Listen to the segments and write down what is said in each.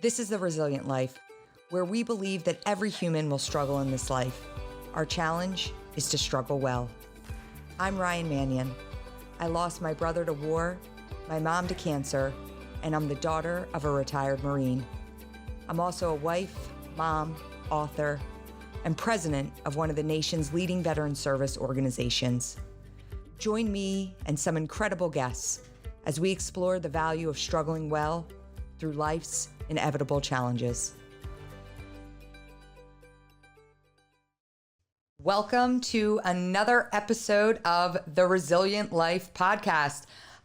This is The Resilient Life, where we believe that every human will struggle in this life. Our challenge is to struggle well. I'm Ryan Manion. I lost my brother to war, my mom to cancer, and I'm the daughter of a retired Marine. I'm also a wife, mom, author, and president of one of the nation's leading veteran service organizations. Join me and some incredible guests as we explore the value of struggling well through life's inevitable challenges. Welcome to another episode of the Resilient Life podcast.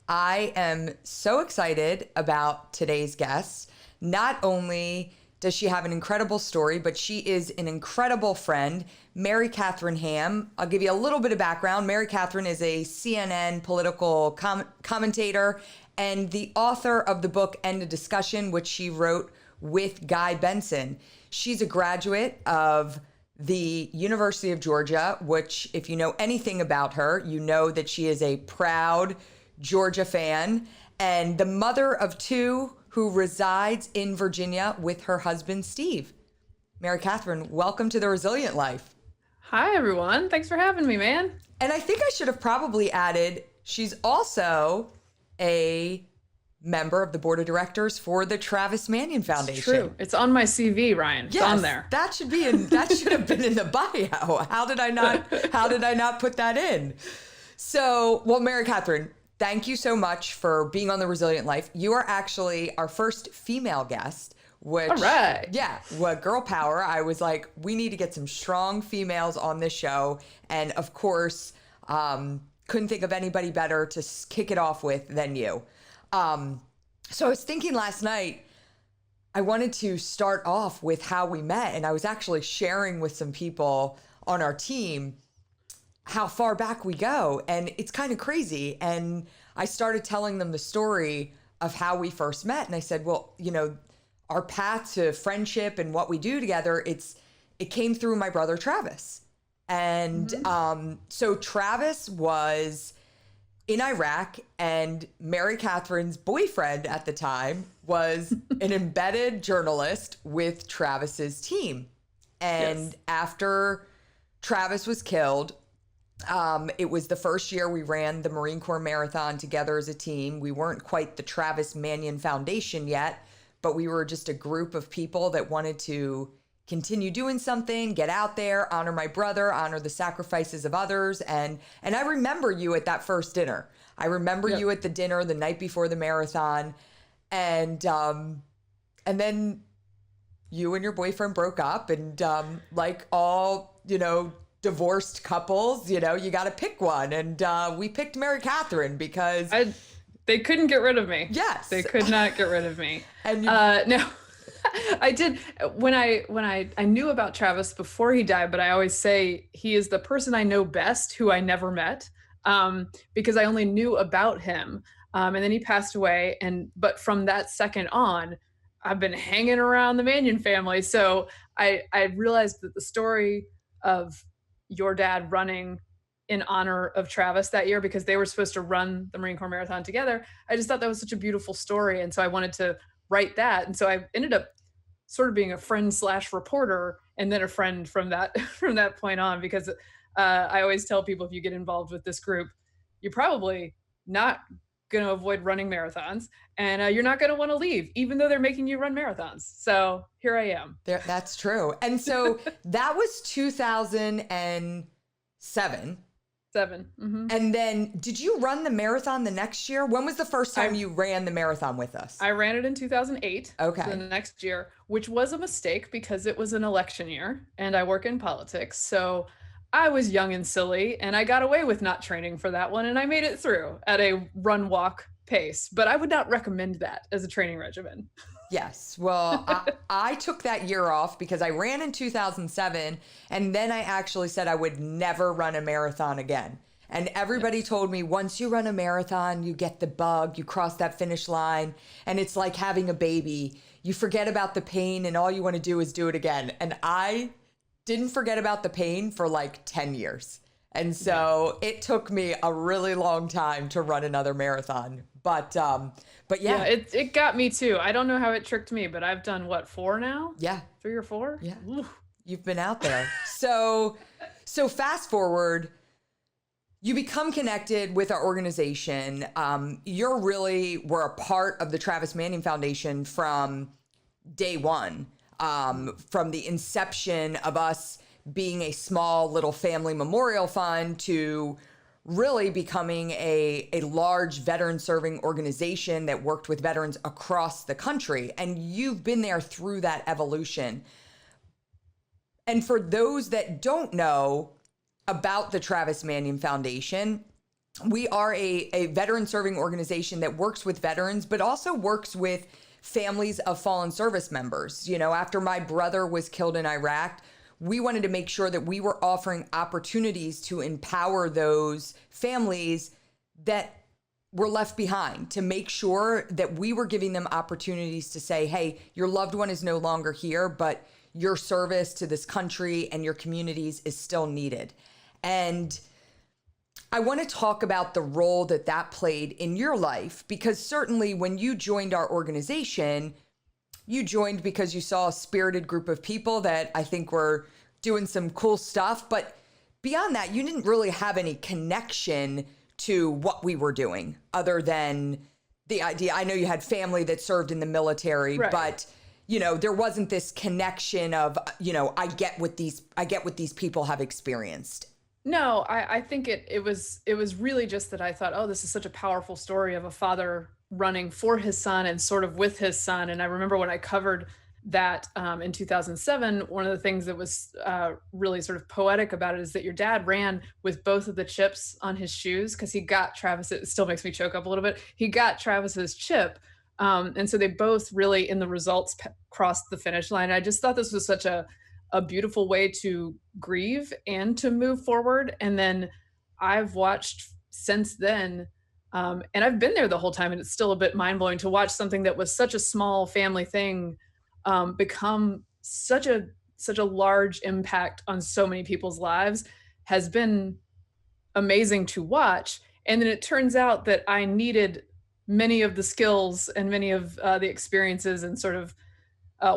I am so excited about today's guest. Not only does she have an incredible story, but she is an incredible friend, Mary Katharine Ham. I'll give you a little bit of background. Mary Katharine is a CNN political commentator and the author of the book End of Discussion, which she wrote with Guy Benson. She's a graduate of the University of Georgia, which if you know anything about her, you know that she is a proud Georgia fan and the mother of two who resides in Virginia with her husband, Steve. Mary Katharine, welcome to The Resilient Life. Hi, everyone. Thanks for having me, man. And I think I should have probably added, she's also a member of the board of directors for the Travis Manion Foundation. It's true. It's on my CV, Ryan. It's on there. That should be that should have been in the bio. How did I not put that in? So, well, Mary Katharine, thank you so much for being on The Resilient Life. You are actually our first female guest, which, all right. Yeah, girl power. I was like, we need to get some strong females on this show. And of course, couldn't think of anybody better to kick it off with than you. So I was thinking last night, I wanted to start off with how we met. And I was actually sharing with some people on our team how far back we go. And it's kind of crazy. And I started telling them the story of how we first met. And I said, well, you know, our path to friendship and what we do together, it came through my brother, Travis. And so Travis was in Iraq and Mary Katharine's boyfriend at the time was an embedded journalist with Travis's team. And after Travis was killed, it was the first year we ran the Marine Corps Marathon together as a team. We weren't quite the Travis Manion Foundation yet, but we were just a group of people that wanted to continue doing something, get out there, honor my brother, honor the sacrifices of others. And I remember you at that first dinner. I remember you at the dinner the night before the marathon. And then you and your boyfriend broke up and like all, divorced couples, you got to pick one. And we picked Mary Katharine because they couldn't get rid of me. Yes. They could not get rid of me. And no, I did. When I knew about Travis before he died, but I always say he is the person I know best who I never met, because I only knew about him. And then he passed away. But from that second on, I've been hanging around the Manion family. So I realized that the story of your dad running in honor of Travis that year, because they were supposed to run the Marine Corps Marathon together, I just thought that was such a beautiful story. And so I wanted to write that. And so I ended up sort of being a friend / reporter and then a friend from that point on, because I always tell people, if you get involved with this group, you're probably not going to avoid running marathons, and you're not going to want to leave, even though they're making you run marathons. So here I am. That's true. And so that was 2007. And then did you run the marathon the next year? When was the first time you ran the marathon with us? I ran it in 2008. Okay. So the next year, which was a mistake because it was an election year and I work in politics. So I was young and silly and I got away with not training for that one. And I made it through at a run walk pace, but I would not recommend that as a training regimen. Yes. Well, I took that year off because I ran in 2007 and then I actually said I would never run a marathon again. And everybody told me, once you run a marathon, you get the bug, you cross that finish line, and it's like having a baby. You forget about the pain and all you want to do is do it again. And I didn't forget about the pain for like 10 years. And so it took me a really long time to run another marathon. But Yeah, yeah. it got me too. I don't know how it tricked me, but I've done what, 4 now? Yeah. 3 or 4? Yeah. Oof. You've been out there. So fast forward, you become connected with our organization. You're really were a part of the Travis Manion Foundation from day one, from the inception of us being a small little family memorial fund to really becoming a large veteran serving organization that worked with veterans across the country. And you've been there through that evolution. And for those that don't know about the Travis Manion Foundation, we are a veteran serving organization that works with veterans, but also works with families of fallen service members. You know, after my brother was killed in Iraq, we wanted to make sure that we were offering opportunities to empower those families that were left behind, to make sure that we were giving them opportunities to say, hey, your loved one is no longer here, but your service to this country and your communities is still needed. And I want to talk about the role that that played in your life, because certainly when you joined our organization, you joined because you saw a spirited group of people that I think were doing some cool stuff. But beyond that, you didn't really have any connection to what we were doing other than the idea. I know you had family that served in the military, Right. but you know, there wasn't this connection of, you know, I get what these people have experienced. No, I think it was really just that I thought, oh, this is such a powerful story of a father running for his son and sort of with his son. And I remember when I covered that in 2007, one of the things that was really sort of poetic about it is that your dad ran with both of the chips on his shoes because he got Travis. It still makes me choke up a little bit. He got Travis's chip. And so they both really, in the results, crossed the finish line. I just thought this was such a beautiful way to grieve and to move forward. And then I've watched since then, and I've been there the whole time, and it's still a bit mind blowing to watch something that was such a small family thing become such a large impact on so many people's lives has been amazing to watch. And then it turns out that I needed many of the skills and many of the experiences and sort of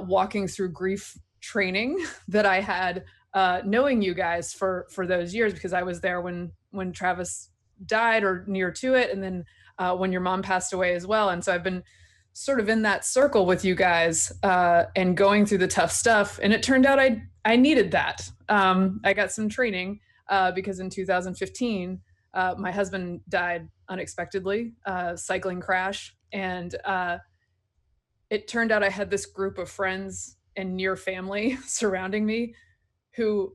walking through grief training that I had knowing you guys for those years, because I was there when Travis died or near to it, and then when your mom passed away as well. And so I've been sort of in that circle with you guys and going through the tough stuff. And it turned out I needed that. I got some training because in 2015, my husband died unexpectedly, cycling crash. And it turned out I had this group of friends and near family surrounding me who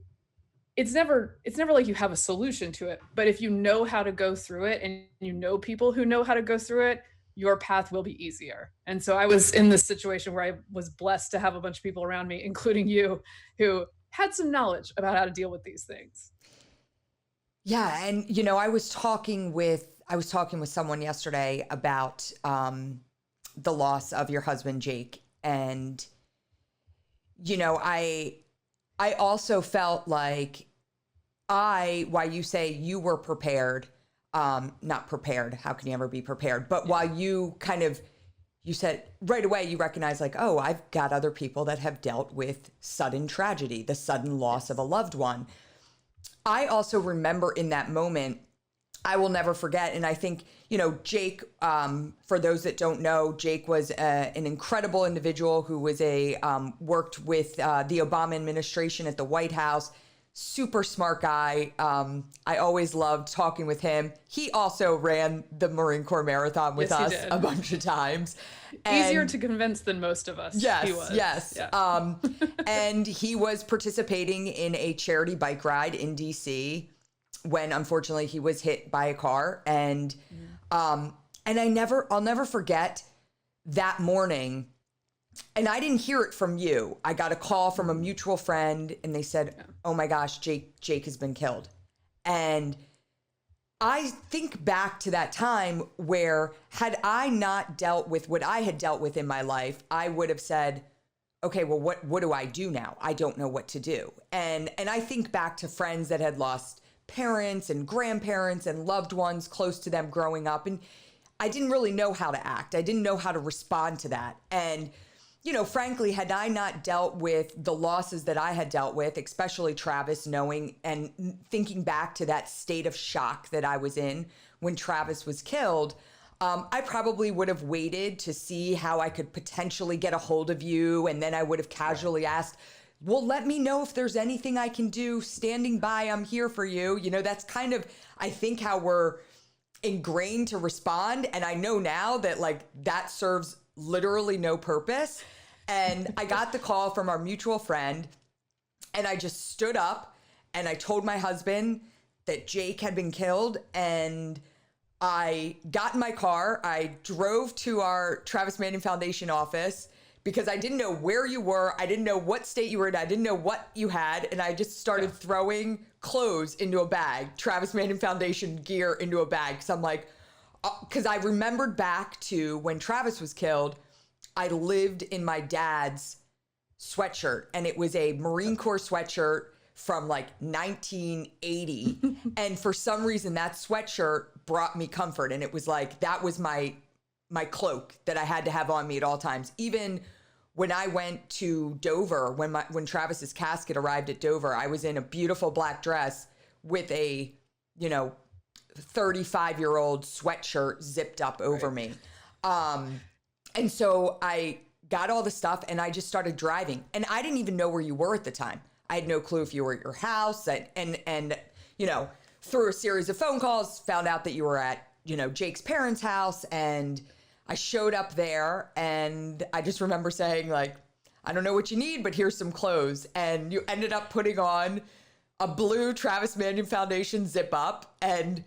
it's never like you have a solution to it, but if you know how to go through it and you know people who know how to go through it, your path will be easier. And so I was in this situation where I was blessed to have a bunch of people around me, including you, who had some knowledge about how to deal with these things. Yeah, and you know, I was talking with someone yesterday about the loss of your husband Jake, and you know, I also felt like while you say you were prepared, not prepared, how can you ever be prepared? But while you said right away, you recognize like, oh, I've got other people that have dealt with sudden tragedy, the sudden loss of a loved one. I also remember in that moment, I will never forget. And I think, you know, Jake, for those that don't know, Jake was an incredible individual who was worked with the Obama administration at the White House. Super smart guy. I always loved talking with him. He also ran the Marine Corps Marathon with us a bunch of times. Easier to convince than most of us. Yes, he was. yes. Yeah. And he was participating in a charity bike ride in DC when unfortunately he was hit by a car. And I'll never forget that morning. And I didn't hear it from you. I got a call from a mutual friend and they said, oh my gosh, Jake has been killed. And I think back to that time where had I not dealt with what I had dealt with in my life, I would have said, okay, well, what do I do now? I don't know what to do. And I think back to friends that had lost parents and grandparents and loved ones close to them growing up. And I didn't really know how to act. I didn't know how to respond to that. And, you know, frankly, had I not dealt with the losses that I had dealt with, especially Travis, knowing and thinking back to that state of shock that I was in when Travis was killed, I probably would have waited to see how I could potentially get a hold of you. And then I would have casually asked, well, let me know if there's anything I can do. Standing by, I'm here for you. You know, that's kind of, I think, how we're ingrained to respond. And I know now that like that serves literally no purpose. And I got the call from our mutual friend, and I just stood up and I told my husband that Jake had been killed. And I got in my car. I drove to our Travis Manion Foundation office because I didn't know where you were. I didn't know what state you were in. I didn't know what you had. And I just started throwing clothes into a bag, Travis Manion Foundation gear into a bag. Because I'm like, because I remembered back to when Travis was killed, I lived in my dad's sweatshirt, and it was a Marine Corps sweatshirt from like 1980. And for some reason, that sweatshirt brought me comfort. And it was like, that was my cloak that I had to have on me at all times. Even when I went to Dover, when Travis's casket arrived at Dover, I was in a beautiful black dress with a, 35-year-old sweatshirt zipped up over me. And so I got all the stuff and I just started driving. And I didn't even know where you were at the time. I had no clue if you were at your house. And through a series of phone calls, found out that you were at, Jake's parents' house. And I showed up there, and I just remember saying, like, I don't know what you need, but here's some clothes. And you ended up putting on a blue Travis Manion Foundation zip up. And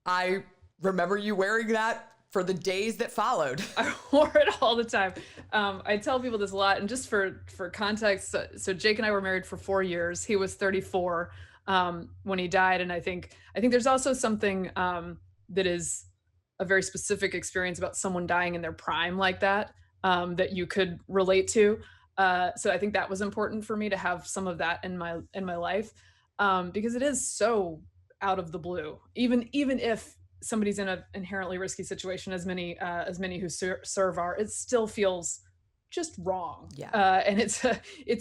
I remember you wearing that for the days that followed. I wore it all the time. I tell people this a lot, and just for context, so Jake and I were married for 4 years. He was 34 when he died, and I think there's also something that is a very specific experience about someone dying in their prime like that that you could relate to. So I think that was important for me to have some of that in my life because it is so out of the blue. Even if somebody's in an inherently risky situation, as many who serve are, it still feels just wrong. Yeah. And it's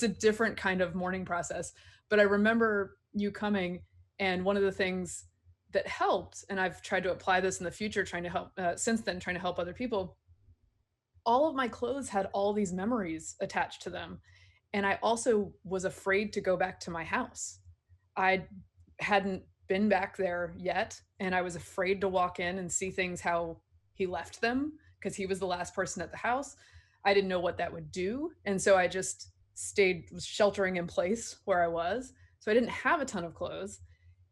a different kind of mourning process. But I remember you coming, and one of the things that helped, and I've tried to apply this in the future, trying to help other people. All of my clothes had all these memories attached to them. And I also was afraid to go back to my house. I hadn't been back there yet, and I was afraid to walk in and see things how he left them, because he was the last person at the house. I didn't know what that would do, and so I just was sheltering in place where I was. So I didn't have a ton of clothes,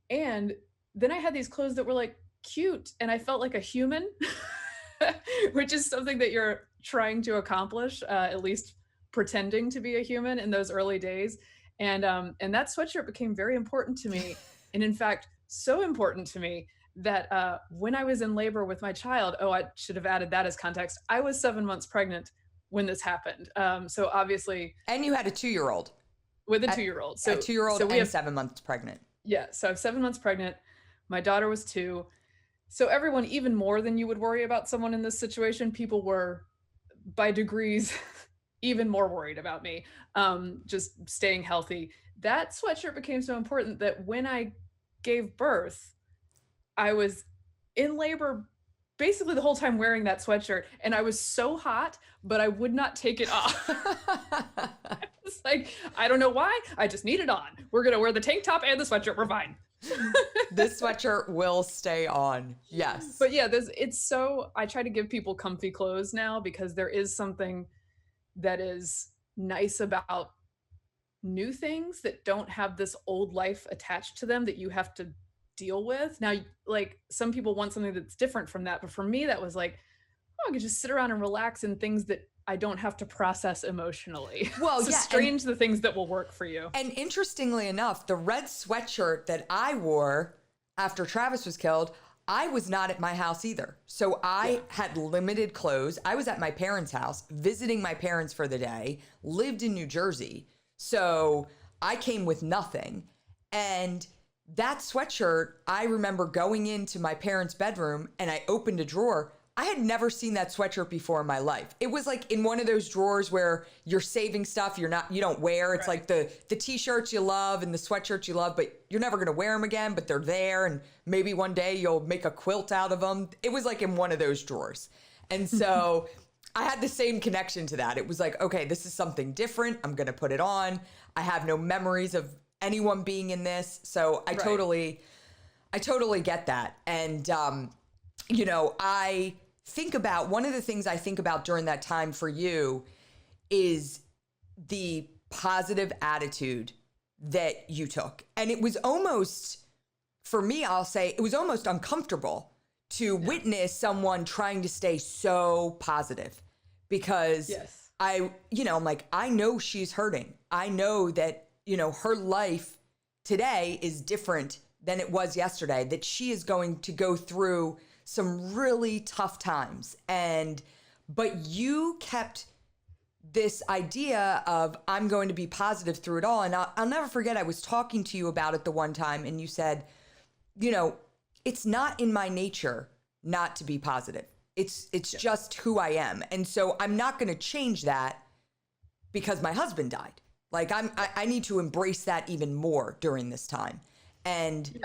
and then I had these clothes that were like cute, and I felt like a human, which is something that you're trying to accomplish, at least pretending to be a human in those early days. And that sweatshirt became very important to me. And in fact, so important to me that when I was in labor with my child, I should have added that as context. I was 7 months pregnant when this happened. So obviously. And you had a 2-year-old. With a 2-year-old. So a 2-year-old and 7 months pregnant. Yeah. So I'm 7 months pregnant. My daughter was 2. So everyone, even more than you would worry about someone in this situation, people were by degrees even more worried about me, just staying healthy. That sweatshirt became so important that when I gave birth, I was in labor basically the whole time wearing that sweatshirt, and I was so hot, but I would not take it off. It's like, I don't know why, I just need it on. We're gonna wear the tank top and the sweatshirt, we're fine. This sweatshirt will stay on. Yes. But yeah, I try to give people comfy clothes now, because there is something that is nice about new things that don't have this old life attached to them that you have to deal with. Now, like, some people want something that's different from that, but for me, that was like, I could just sit around and relax in things that I don't have to process emotionally. Well, so yeah, strange the things that will work for you. And interestingly enough, the red sweatshirt that I wore after Travis was killed, I was not at my house either. So I had limited clothes. I was at my parents' house, visiting my parents for the day, lived in New Jersey. So I came with nothing. And that sweatshirt, I remember going into my parents' bedroom and I opened a drawer. I had never seen that sweatshirt before in my life. It was like in one of those drawers where you're saving stuff you don't wear. It's Right. like the t-shirts you love and the sweatshirts you love, but you're never going to wear them again, but they're there. And maybe one day you'll make a quilt out of them. It was like in one of those drawers. And so I had the same connection to that. It was like, okay, this is something different. I'm going to put it on. I have no memories of anyone being in this. So I totally get that. And, I think about, one of the things I think about during that time for you is the positive attitude that you took. And it was almost, for me, I'll say, it was almost uncomfortable to witness someone trying to stay so positive, because I'm like, I know she's hurting. I know that, her life today is different than it was yesterday, that she is going to go through some really tough times. But you kept this idea of, I'm going to be positive through it all. And I'll never forget, I was talking to you about it the one time, and you said, it's not in my nature not to be positive. It's just who I am. And so I'm not going to change that because my husband died. Like I need to embrace that even more during this time. And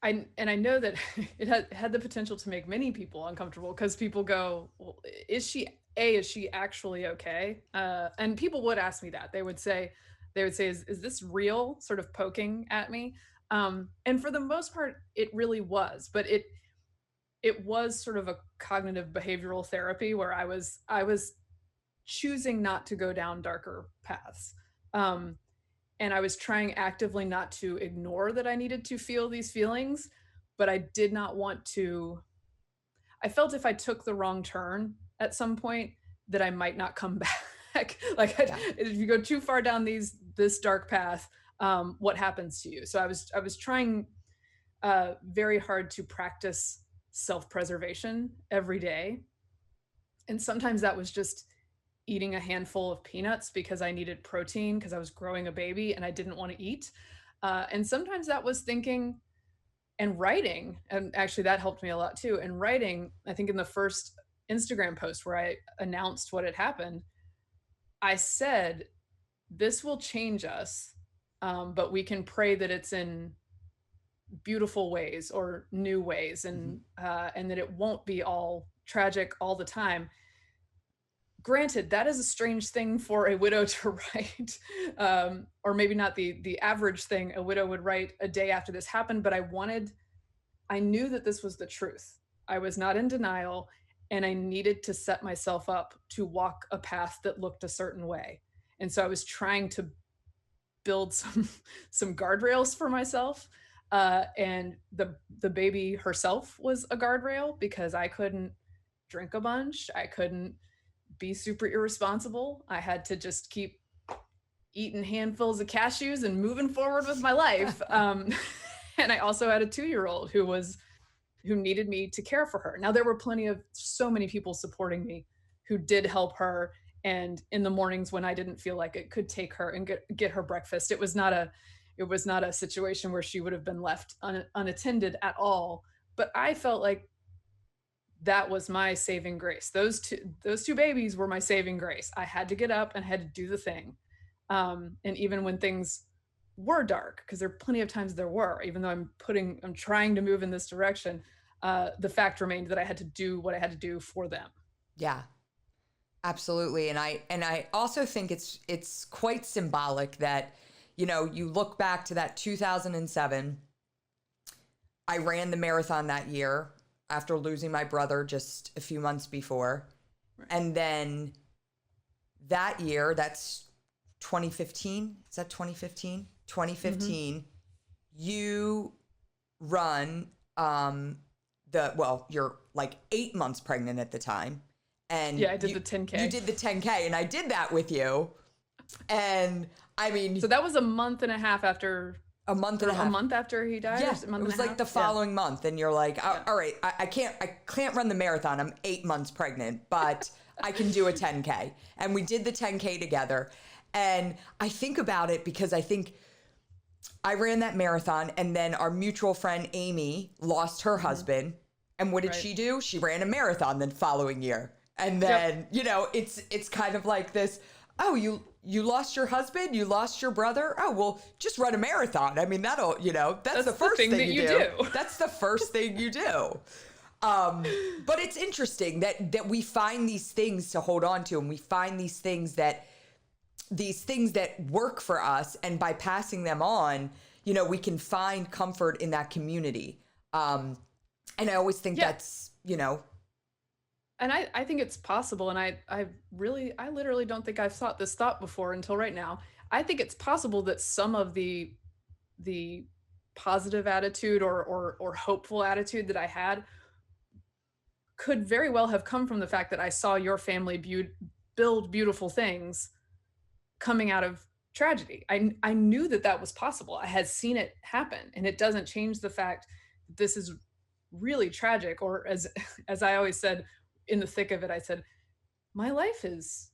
I know that it had the potential to make many people uncomfortable, because people go, well, is she actually okay? And people would ask me that. They would say, is this real? Sort of poking at me. And for the most part, it really was, but it was sort of a cognitive behavioral therapy where I was choosing not to go down darker paths. And I was trying actively not to ignore that I needed to feel these feelings, but I did not want to. I felt if I took the wrong turn at some point that I might not come back. If you go too far down this dark path, what happens to you? So I was trying very hard to practice self-preservation every day. And sometimes that was just eating a handful of peanuts because I needed protein because I was growing a baby and I didn't want to eat. And sometimes that was thinking and writing. And actually that helped me a lot too. And writing, I think in the first Instagram post where I announced what had happened, I said, this will change us, but we can pray that it's in beautiful ways or new ways, and that it won't be all tragic all the time. Granted, that is a strange thing for a widow to write, or maybe not the average thing a widow would write a day after this happened, but I knew that this was the truth. I was not in denial, and I needed to set myself up to walk a path that looked a certain way. And so I was trying to build some guardrails for myself. And the baby herself was a guardrail, because I couldn't drink a bunch. I couldn't be super irresponsible. I had to just keep eating handfuls of cashews and moving forward with my life. And I also had a 2-year-old who needed me to care for her. Now, there were so many people supporting me who did help her. And in the mornings when I didn't feel like it, could take her and get her breakfast. It was not a situation where she would have been left unattended at all. But I felt like that was my saving grace. Those two babies were my saving grace. I had to get up and had to do the thing. And even when things were dark, because there are plenty of times there were, even though I'm trying to move in this direction, the fact remained that I had to do what I had to do for them. Yeah, absolutely. And I also think it's quite symbolic that, you look back to that 2007, I ran the marathon that year after losing my brother just a few months before. Right. And then that year, that's 2015. Is that 2015? 2015, you run you're like 8 months pregnant at the time. And yeah, I did the 10K. You did the 10K, and I did that with you. And I mean, so that was a month and a half after. A month and a half. A month after he died? Yeah, it was like the following month. And you're like, all right, I can't run the marathon. I'm 8 months pregnant, but I can do a 10K. And we did the 10K together. And I think about it because I think I ran that marathon, and then our mutual friend Amy lost her husband And what did she do? She ran a marathon the following year. And then, you know, it's kind of like this, oh, you lost your husband, you lost your brother. Oh, well, just run a marathon. I mean, that'll, you know, that's the first thing that you do. That's the first thing you do. But it's interesting that we find these things to hold on to, and we find these things that work for us, and by passing them on, you know, we can find comfort in that community. And I always think that's, you know. And I think it's possible. And I literally don't think I've thought this thought before until right now. I think it's possible that some of the positive attitude or hopeful attitude that I had could very well have come from the fact that I saw your family build beautiful things coming out of tragedy. I knew that was possible. I had seen it happen, and it doesn't change the fact that this is really tragic. Or as I always said, in the thick of it, I said, my life is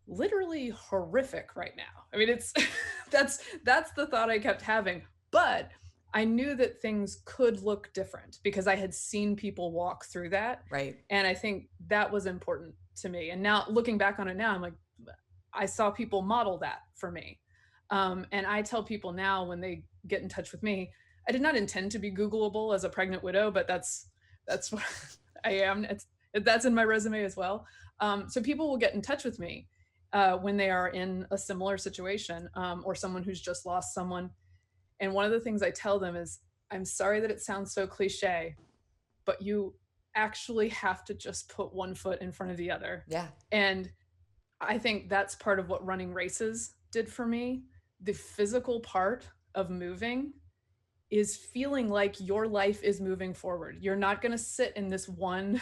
literally horrific right now. I mean, it's that's the thought I kept having. But I knew that things could look different because I had seen people walk through that. Right. And I think that was important to me. And now looking back on it now, I'm like, I saw people model that for me. And I tell people now when they get in touch with me, I did not intend to be Googleable as a pregnant widow, but that's what I am. That's in my resume as well. So people will get in touch with me when they are in a similar situation, or someone who's just lost someone. And one of the things I tell them is, I'm sorry that it sounds so cliche, but you actually have to just put one foot in front of the other. Yeah. And I think that's part of what running races did for me. The physical part of moving is feeling like your life is moving forward. You're not going to sit in this one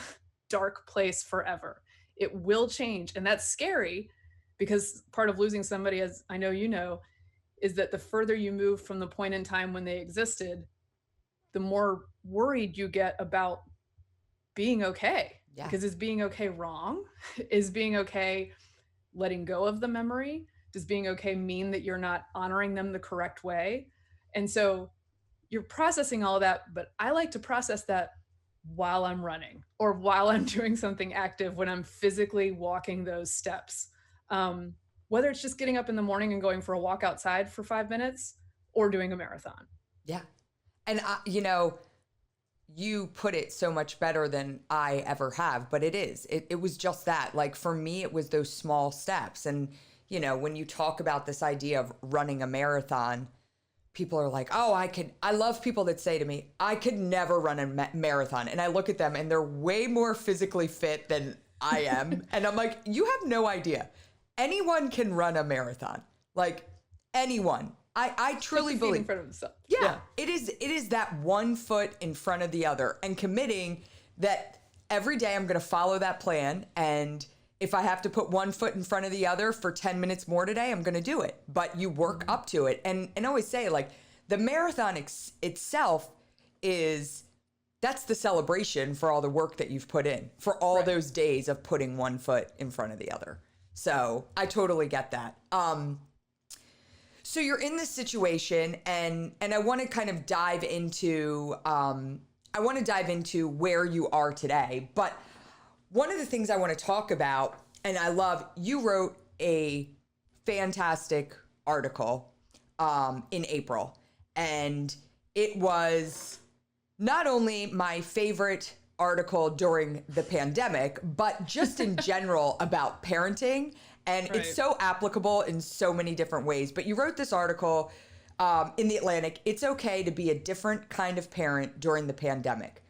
dark place forever. It will change. And that's scary because part of losing somebody, as I know you know, is that the further you move from the point in time when they existed, the more worried you get about being okay. Yeah. Because is being okay wrong? Is being okay letting go of the memory? Does being okay mean that you're not honoring them the correct way? And so you're processing all of that, but I like to process that while I'm running or while I'm doing something active, when I'm physically walking those steps. Whether it's just getting up in the morning and going for a walk outside for 5 minutes or doing a marathon. Yeah. And, you know, you put it so much better than I ever have, but it was just that. Like for me, it was those small steps. And, you know, when you talk about this idea of running a marathon, people are like, oh, I love people that say to me, I could never run a marathon. And I look at them and they're way more physically fit than I am. And I'm like, you have no idea. Anyone can run a marathon. Like anyone. I truly believe. In front of themselves. Yeah. It is that one foot in front of the other, and committing that every day I'm going to follow that plan. And if I have to put one foot in front of the other for 10 minutes more today, I'm going to do it. But you work up to it. And I always say, like, the marathon itself that's the celebration for all the work that you've put in, for all those days of putting one foot in front of the other. So I totally get that. So you're in this situation, and I want to kind of dive into where you are today. But one of the things I want to talk about, and I love, you wrote a fantastic article in April, and it was not only my favorite article during the pandemic, but just in general about parenting. And it's so applicable in so many different ways. But you wrote this article in The Atlantic, "It's okay to be a different kind of parent during the pandemic."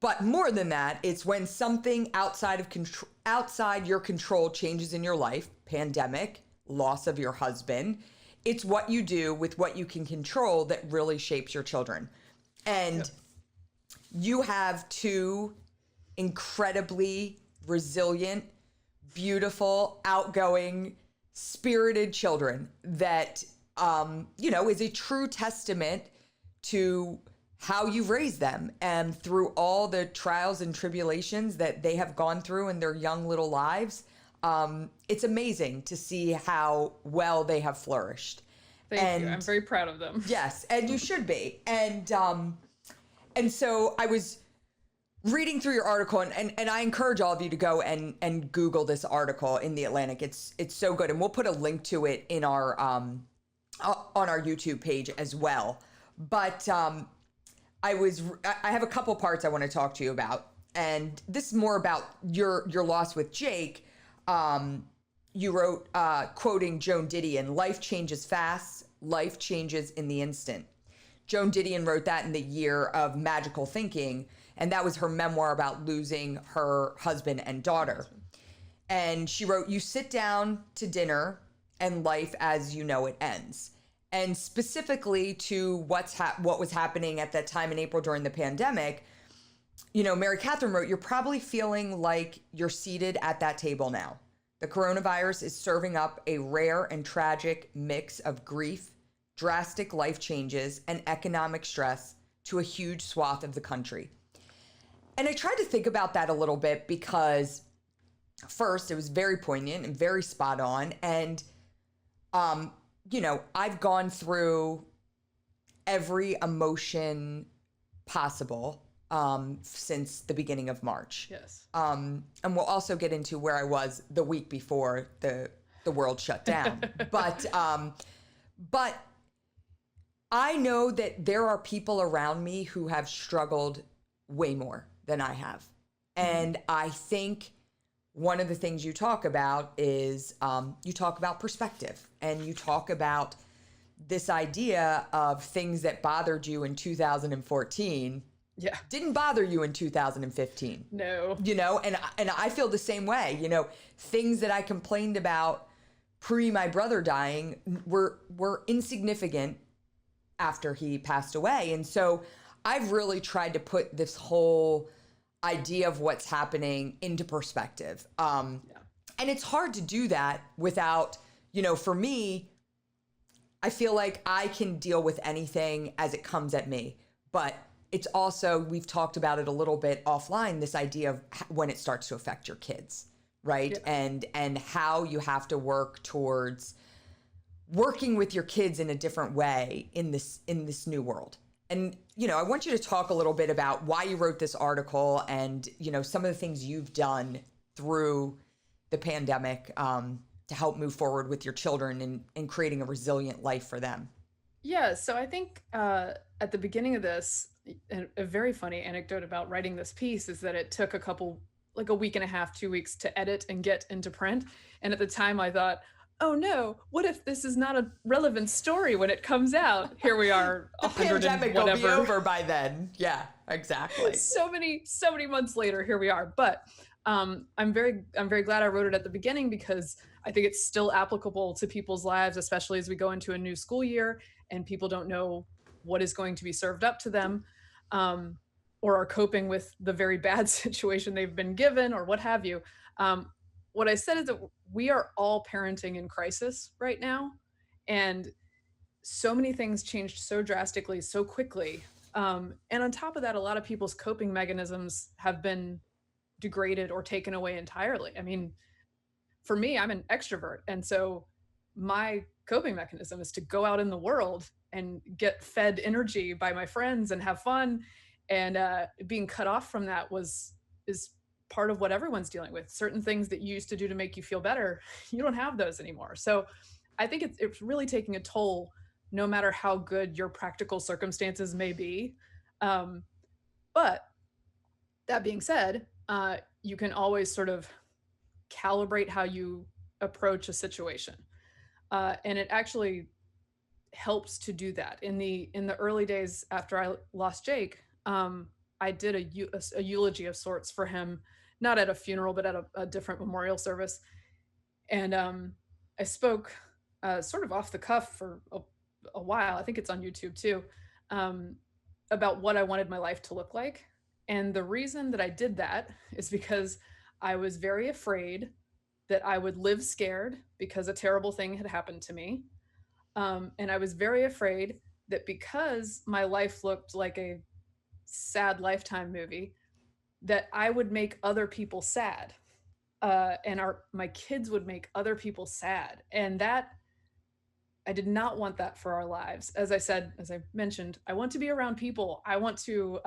But more than that, it's when something outside your control changes in your life, pandemic, loss of your husband, it's what you do with what you can control that really shapes your children. And you have two incredibly resilient, beautiful, outgoing, spirited children that, is a true testament to how you've raised them and through all the trials and tribulations that they have gone through in their young little lives. It's amazing to see how well they have flourished. Thank you. I'm very proud of them. Yes, and you should be. And so I was reading through your article, and I encourage all of you to go and Google this article in The Atlantic. It's so good, and we'll put a link to it in our on our YouTube page as well. But I have a couple parts I want to talk to you about, and this is more about your loss with Jake. You wrote, quoting Joan Didion, "Life changes fast, life changes in the instant." Joan Didion wrote that in the year of magical thinking, and that was her memoir about losing her husband and daughter. And she wrote, "You sit down to dinner and life as you know it ends." And specifically to what was happening at that time in April during the pandemic, Mary Katharine wrote, "You're probably feeling like you're seated at that table now. The coronavirus is serving up a rare and tragic mix of grief, drastic life changes, and economic stress to a huge swath of the country." And I tried to think about that a little bit because, first, it was very poignant and very spot on. And, I've gone through every emotion possible since the beginning of March. Yes. And we'll also get into where I was the week before the world shut down. But I know that there are people around me who have struggled way more than I have. And I think one of the things you talk about is you talk about perspective, and you talk about this idea of things that bothered you in 2014 didn't bother you in 2015. No. And I feel the same way. Things that I complained about pre my brother dying were insignificant after he passed away. And so I've really tried to put this whole idea of what's happening into perspective. And it's hard to do that without, for me, I feel like I can deal with anything as it comes at me. But it's also, we've talked about it a little bit offline, this idea of when it starts to affect your kids, right? Yeah. And how you have to work towards working with your kids in a different way in this new world. And, I want you to talk a little bit about why you wrote this article and, some of the things you've done through the pandemic to help move forward with your children and creating a resilient life for them. Yeah. So I think at the beginning of this, a very funny anecdote about writing this piece is that it took a week and a half, 2 weeks to edit and get into print. And at the time I thought, oh no, what if this is not a relevant story when it comes out? Here we are, the pandemic will be over by then. Yeah, exactly. So many months later, here we are. But I'm very glad I wrote it at the beginning because I think it's still applicable to people's lives, especially as we go into a new school year and people don't know what is going to be served up to them, or are coping with the very bad situation they've been given or what have you. What I said is that we are all parenting in crisis right now. And so many things changed so drastically, so quickly. And on top of that, a lot of people's coping mechanisms have been degraded or taken away entirely. I mean, for me, I'm an extrovert. And so my coping mechanism is to go out in the world and get fed energy by my friends and have fun. And being cut off from that is part of what everyone's dealing with. Certain things that you used to do to make you feel better, you don't have those anymore. So I think it's really taking a toll, no matter how good your practical circumstances may be. But that being said, you can always sort of calibrate how you approach a situation. And it actually helps to do that. In the early days after I lost Jake, I did a eulogy of sorts for him, not at a funeral, but at a different memorial service. And I spoke sort of off the cuff for a while, I think it's on YouTube too, about what I wanted my life to look like. And the reason that I did that is because I was very afraid that I would live scared because a terrible thing had happened to me. And I was very afraid that because my life looked like a sad Lifetime movie, that I would make other people sad, and my kids would make other people sad. And that, I did not want that for our lives. As I mentioned, I want to be around people. I want to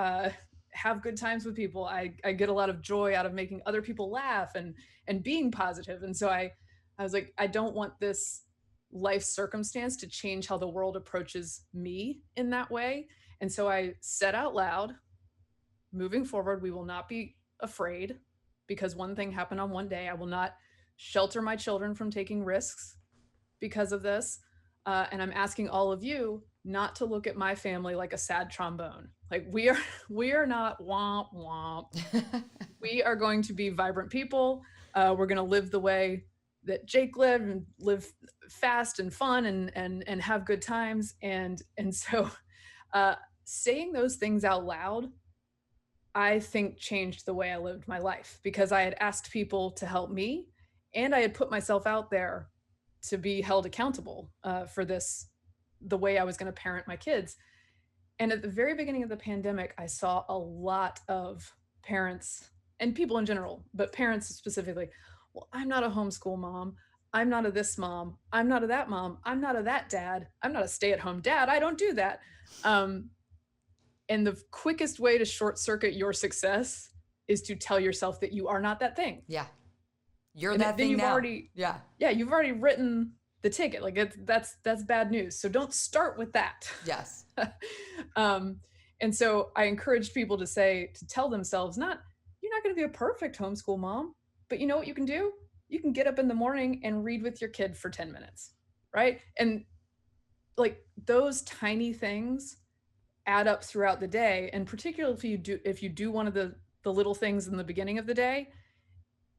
have good times with people. I get a lot of joy out of making other people laugh and being positive. And so I was like, I don't want this life circumstance to change how the world approaches me in that way. And so I said out loud, moving forward, we will not be afraid because one thing happened on one day. I will not shelter my children from taking risks because of this. And I'm asking all of you not to look at my family like a sad trombone. Like we are not womp womp. We are going to be vibrant people. We're going to live the way that Jake lived and live fast and fun and have good times. And so saying those things out loud, I think changed the way I lived my life because I had asked people to help me and I had put myself out there to be held accountable for this, the way I was going to parent my kids. And at the very beginning of the pandemic, I saw a lot of parents and people in general, but parents specifically, well, I'm not a homeschool mom. I'm not a this mom. I'm not a that mom. I'm not a that dad. I'm not a stay-at-home dad. I don't do that. And the quickest way to short circuit your success is to tell yourself that you are not that thing. Yeah. You're and that thing you've now. Already, yeah. Yeah, you've already written the ticket. Like that's bad news. So don't start with that. Yes. And so I encouraged people to tell themselves, you're not going to be a perfect homeschool mom, but you know what you can do? You can get up in the morning and read with your kid for 10 minutes, right? And like those tiny things add up throughout the day. And particularly if you do one of the little things in the beginning of the day,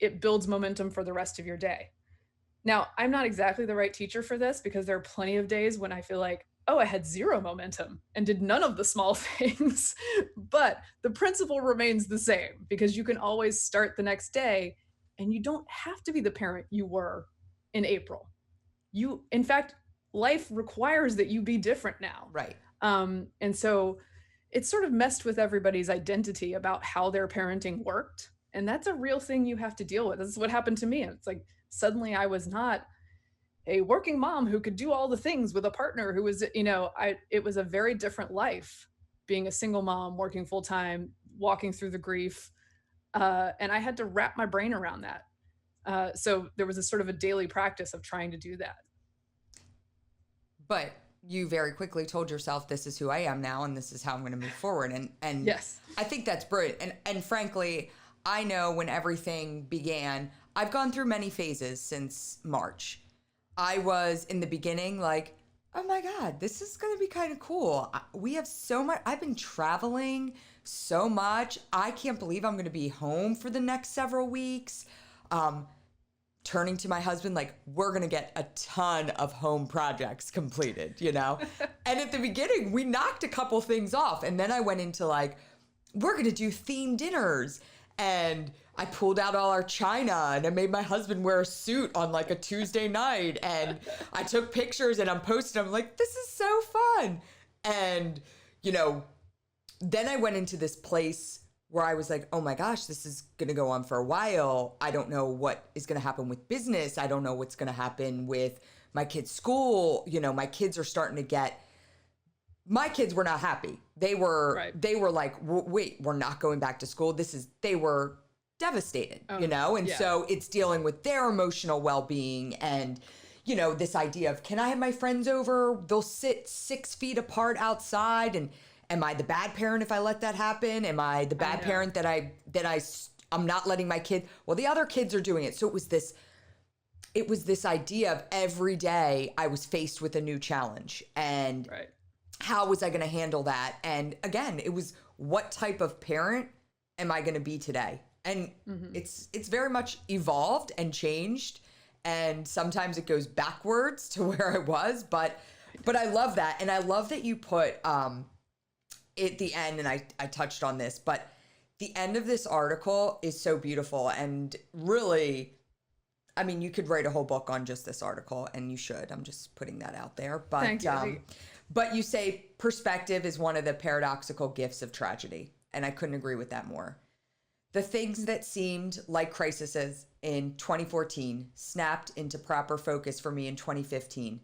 it builds momentum for the rest of your day. Now, I'm not exactly the right teacher for this because there are plenty of days when I feel like, oh, I had zero momentum and did none of the small things. But the principle remains the same because you can always start the next day and you don't have to be the parent you were in April. In fact, life requires that you be different now. Right. And so it's sort of messed with everybody's identity about how their parenting worked. And that's a real thing you have to deal with. This is what happened to me. It's like, suddenly I was not a working mom who could do all the things with a partner who was, it was a very different life being a single mom, working full time, walking through the grief. And I had to wrap my brain around that. So there was a sort of a daily practice of trying to do that. But you very quickly told yourself, this is who I am now, and this is how I'm going to move forward. And yes, I think that's brilliant. And frankly, I know when everything began, I've gone through many phases since March. I was in the beginning like, oh my God, this is going to be kind of cool. We have so much. I've been traveling so much. I can't believe I'm going to be home for the next several weeks. Turning to my husband, like, we're going to get a ton of home projects completed, And at the beginning, we knocked a couple things off. And then I went into like, we're going to do themed dinners. And I pulled out all our china and I made my husband wear a suit on like a Tuesday night. And I took pictures and I'm posting. I'm like, this is so fun. And, then I went into this place where I was like, oh my gosh, this is going to go on for a while. I don't know what is going to happen with business. I don't know what's going to happen with my kids' school. My kids are starting to get, my kids were not happy. They were like, wait, we're not going back to school. They were devastated, And so it's dealing with their emotional well-being and, this idea of, can I have my friends over? They'll sit 6 feet apart outside. And am I the bad parent if I let that happen? Am I the bad parent that I'm not letting my kid? Well, the other kids are doing it. So it was this idea of every day I was faced with a new challenge and how was I going to handle that? And again, it was what type of parent am I going to be today? And it's very much evolved and changed. And sometimes it goes backwards to where I was, but I love that. And I love that you put, at the end, and I touched on this, but the end of this article is so beautiful and really, I mean, you could write a whole book on just this article, and you should. I'm just putting that out there. But thank you. But you say perspective is one of the paradoxical gifts of tragedy, and I couldn't agree with that more. The things that seemed like crises in 2014 snapped into proper focus for me in 2015,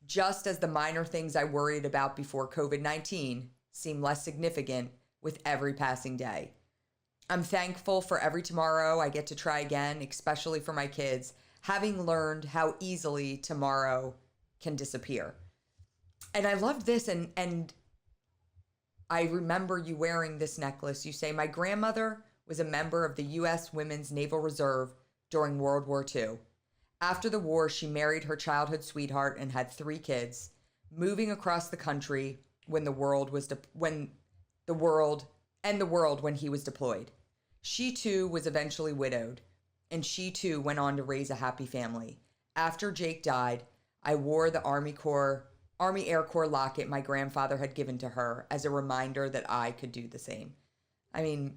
just as the minor things I worried about before COVID-19 seem less significant with every passing day. I'm thankful for every tomorrow I get to try again, especially for my kids, having learned how easily tomorrow can disappear. And I loved this, and I remember you wearing this necklace. You say, my grandmother was a member of the U.S. Women's Naval Reserve during World War II. After the war, she married her childhood sweetheart and had 3 kids, moving across the country when the world when he was deployed. She too was eventually widowed, and she too went on to raise a happy family. After Jake died, I wore the Army Air Corps locket my grandfather had given to her as a reminder that I could do the same. I mean,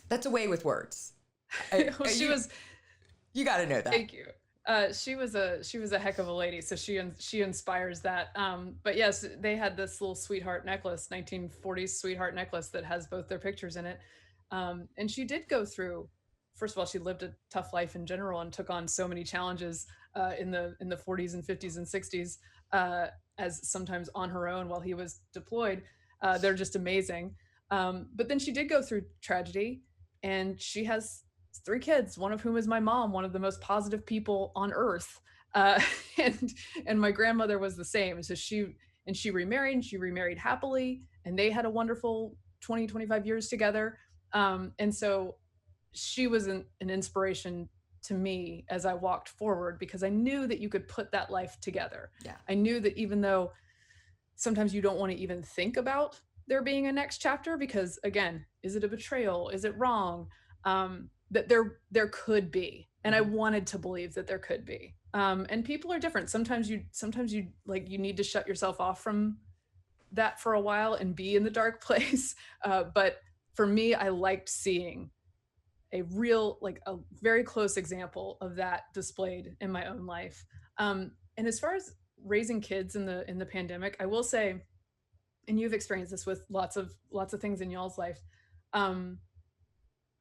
that's a way with words. You got to know that. Thank you. She was a heck of a lady, so she inspires that. But yes, they had this little sweetheart necklace, 1940s sweetheart necklace that has both their pictures in it. And she did go through. First of all, she lived a tough life in general and took on so many challenges in the 40s and 50s and 60s, as sometimes on her own while he was deployed. They're just amazing. But then she did go through tragedy, and she has 3 kids, one of whom is my mom, one of the most positive people on earth. And my grandmother was the same. So she remarried happily, and they had a wonderful 20, 25 years together. And so she was an inspiration to me as I walked forward, because I knew that you could put that life together. Yeah. I knew that even though sometimes you don't want to even think about there being a next chapter, because again, is it a betrayal? Is it wrong? That there could be, and I wanted to believe that there could be. And people are different. Sometimes you you need to shut yourself off from that for a while and be in the dark place. But for me, I liked seeing a real, a very close example of that displayed in my own life. And as far as raising kids in the pandemic, I will say, and you've experienced this with lots of things in y'all's life.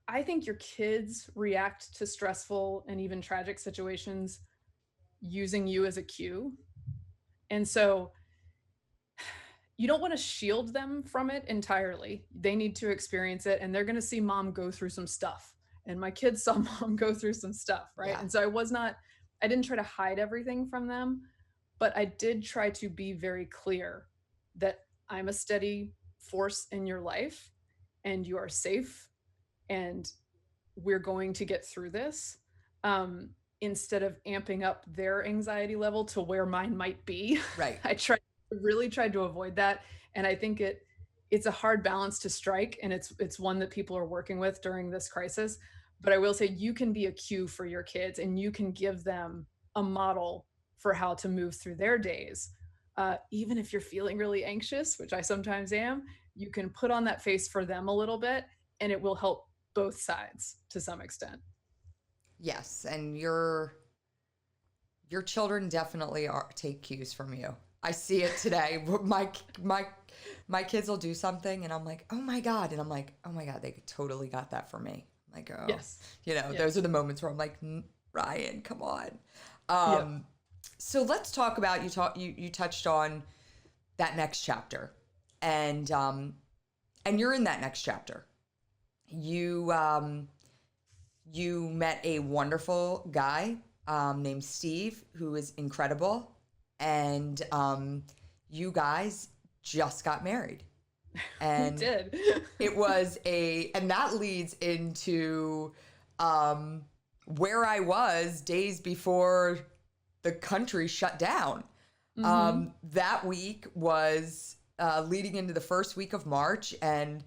I think your kids react to stressful and even tragic situations using you as a cue. And so you don't want to shield them from it entirely. They need to experience it, and they're going to see mom go through some stuff. And my kids saw mom go through some stuff, right? Yeah. And so I didn't try to hide everything from them, but I did try to be very clear that I'm a steady force in your life, and you are safe, and we're going to get through this, instead of amping up their anxiety level to where mine might be. Right. I really tried to avoid that. And I think it's a hard balance to strike, and it's one that people are working with during this crisis. But I will say, you can be a cue for your kids, and you can give them a model for how to move through their days. Even if you're feeling really anxious, which I sometimes am, you can put on that face for them a little bit, and it will help both sides to some extent. Yes, and your children definitely take cues from you. I see it today. My kids will do something, and I'm like, oh my God. And I'm like, oh my God, they totally got that from me. I'm like, oh, yes. Yes. Those are the moments where I'm like, Ryan, come on. Yep. So let's talk about, you touched on that next chapter, and you're in that next chapter. You met a wonderful guy named Steve, who is incredible, and you guys just got married. And we did. It was and that leads into where I was days before the country shut down. Mm-hmm. That week was leading into the first week of March, and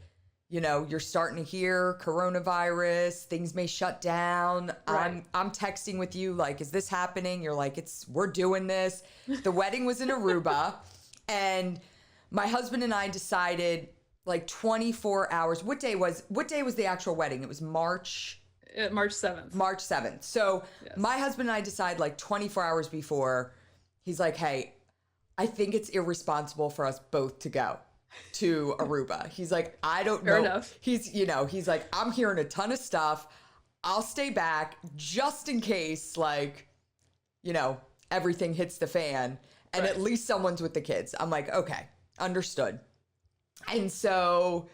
you're starting to hear coronavirus, things may shut down. Right. I'm texting with you like, is this happening? You're like, we're doing this. The wedding was in Aruba, and my husband and I decided 24 hours. What day was the actual wedding? It was March 7th. March 7th. So yes. My husband and I decide 24 hours before. He's like, hey, I think it's irresponsible for us both to go to Aruba. He's like, I don't know. Fair enough. He's like, I'm hearing a ton of stuff. I'll stay back just in case, everything hits the fan, and right. At least someone's with the kids. I'm like, okay, understood. And so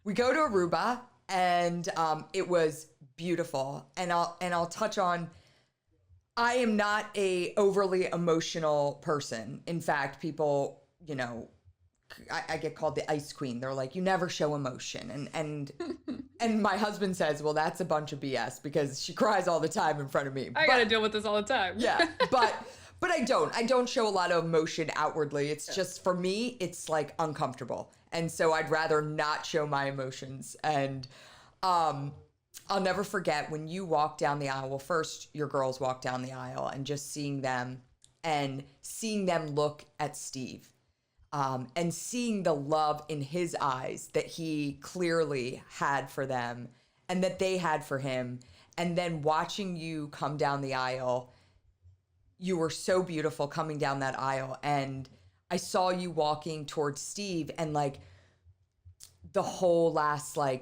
we go to Aruba, and it was beautiful. And I'll touch on. I am not a overly emotional person. In fact, people, I get called the ice queen. They're like, you never show emotion. And my husband says, well, that's a bunch of BS because she cries all the time in front of me. I got to deal with this all the time. Yeah. But I don't show a lot of emotion outwardly. It's just, for me, it's like uncomfortable. And so I'd rather not show my emotions. And I'll never forget when you walk down the aisle. Well, first your girls walk down the aisle, and just seeing them look at Steve, and seeing the love in his eyes that he clearly had for them and that they had for him. And then watching you come down the aisle, you were so beautiful coming down that aisle. And I saw you walking towards Steve, and like the whole last, the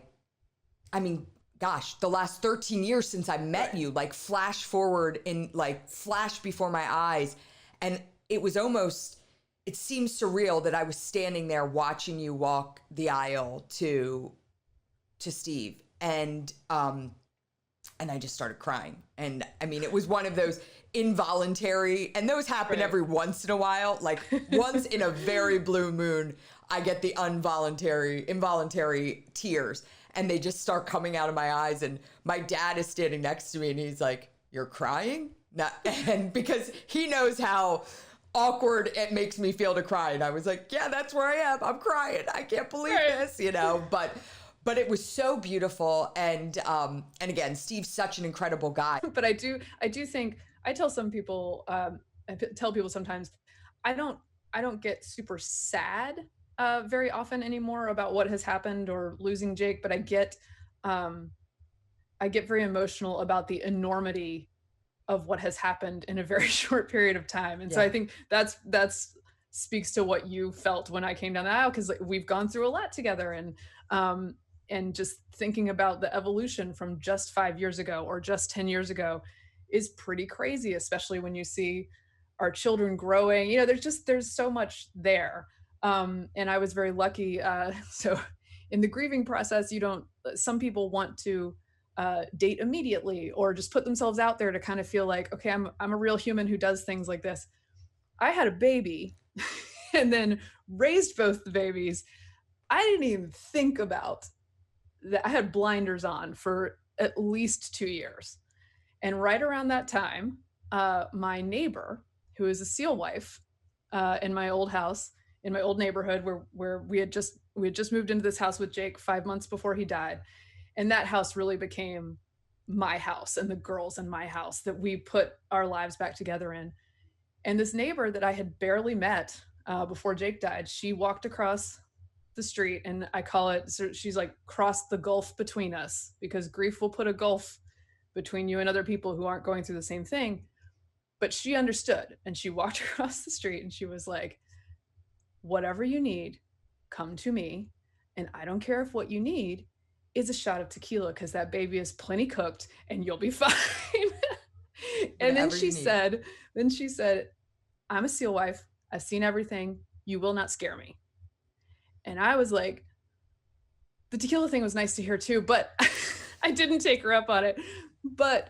last 13 years since I met you, like flash forward in flash before my eyes. And it was almost, it seemed surreal that I was standing there watching you walk the aisle to Steve. And I just started crying. And I mean, it was one of those involuntary, and those happen every once in a while, like once in a very blue moon, I get the involuntary tears, and they just start coming out of my eyes. And my dad is standing next to me, and he's like, "You're crying?" And because he knows how awkward it makes me feel to cry. And I was like, yeah, that's where I am. I'm crying. I can't believe this, but it was so beautiful. And again, Steve's such an incredible guy. But I do think, I tell some people, tell people sometimes, I don't get super sad very often anymore about what has happened or losing Jake, but I get very emotional about the enormity of what has happened in a very short period of time. And so I think that's speaks to what you felt when I came down the aisle, because we've gone through a lot together. And just thinking about the evolution from just 5 years ago or just 10 years ago is pretty crazy, especially when you see our children growing. There's so much there. And I was very lucky. So in the grieving process, some people want to date immediately or just put themselves out there to kind of feel like, okay, I'm a real human who does things like this. I had a baby and then raised both the babies. I didn't even think about that. I had blinders on for at least 2 years. And right around that time, my neighbor, who is a SEAL wife, in my old house, in my old neighborhood where we had just moved into this house with Jake 5 months before he died. And that house really became my house and the girls in my house that we put our lives back together in. And this neighbor that I had barely met before Jake died, she walked across the street, and I call it, so she's like crossed the gulf between us, because grief will put a gulf between you and other people who aren't going through the same thing. But she understood, and she walked across the street and she was like, whatever you need, come to me. And I don't care if what you need is a shot of tequila, because that baby is plenty cooked and you'll be fine. And then she said, I'm a SEAL wife. I've seen everything. You will not scare me. And I was like, the tequila thing was nice to hear too, but I didn't take her up on it. But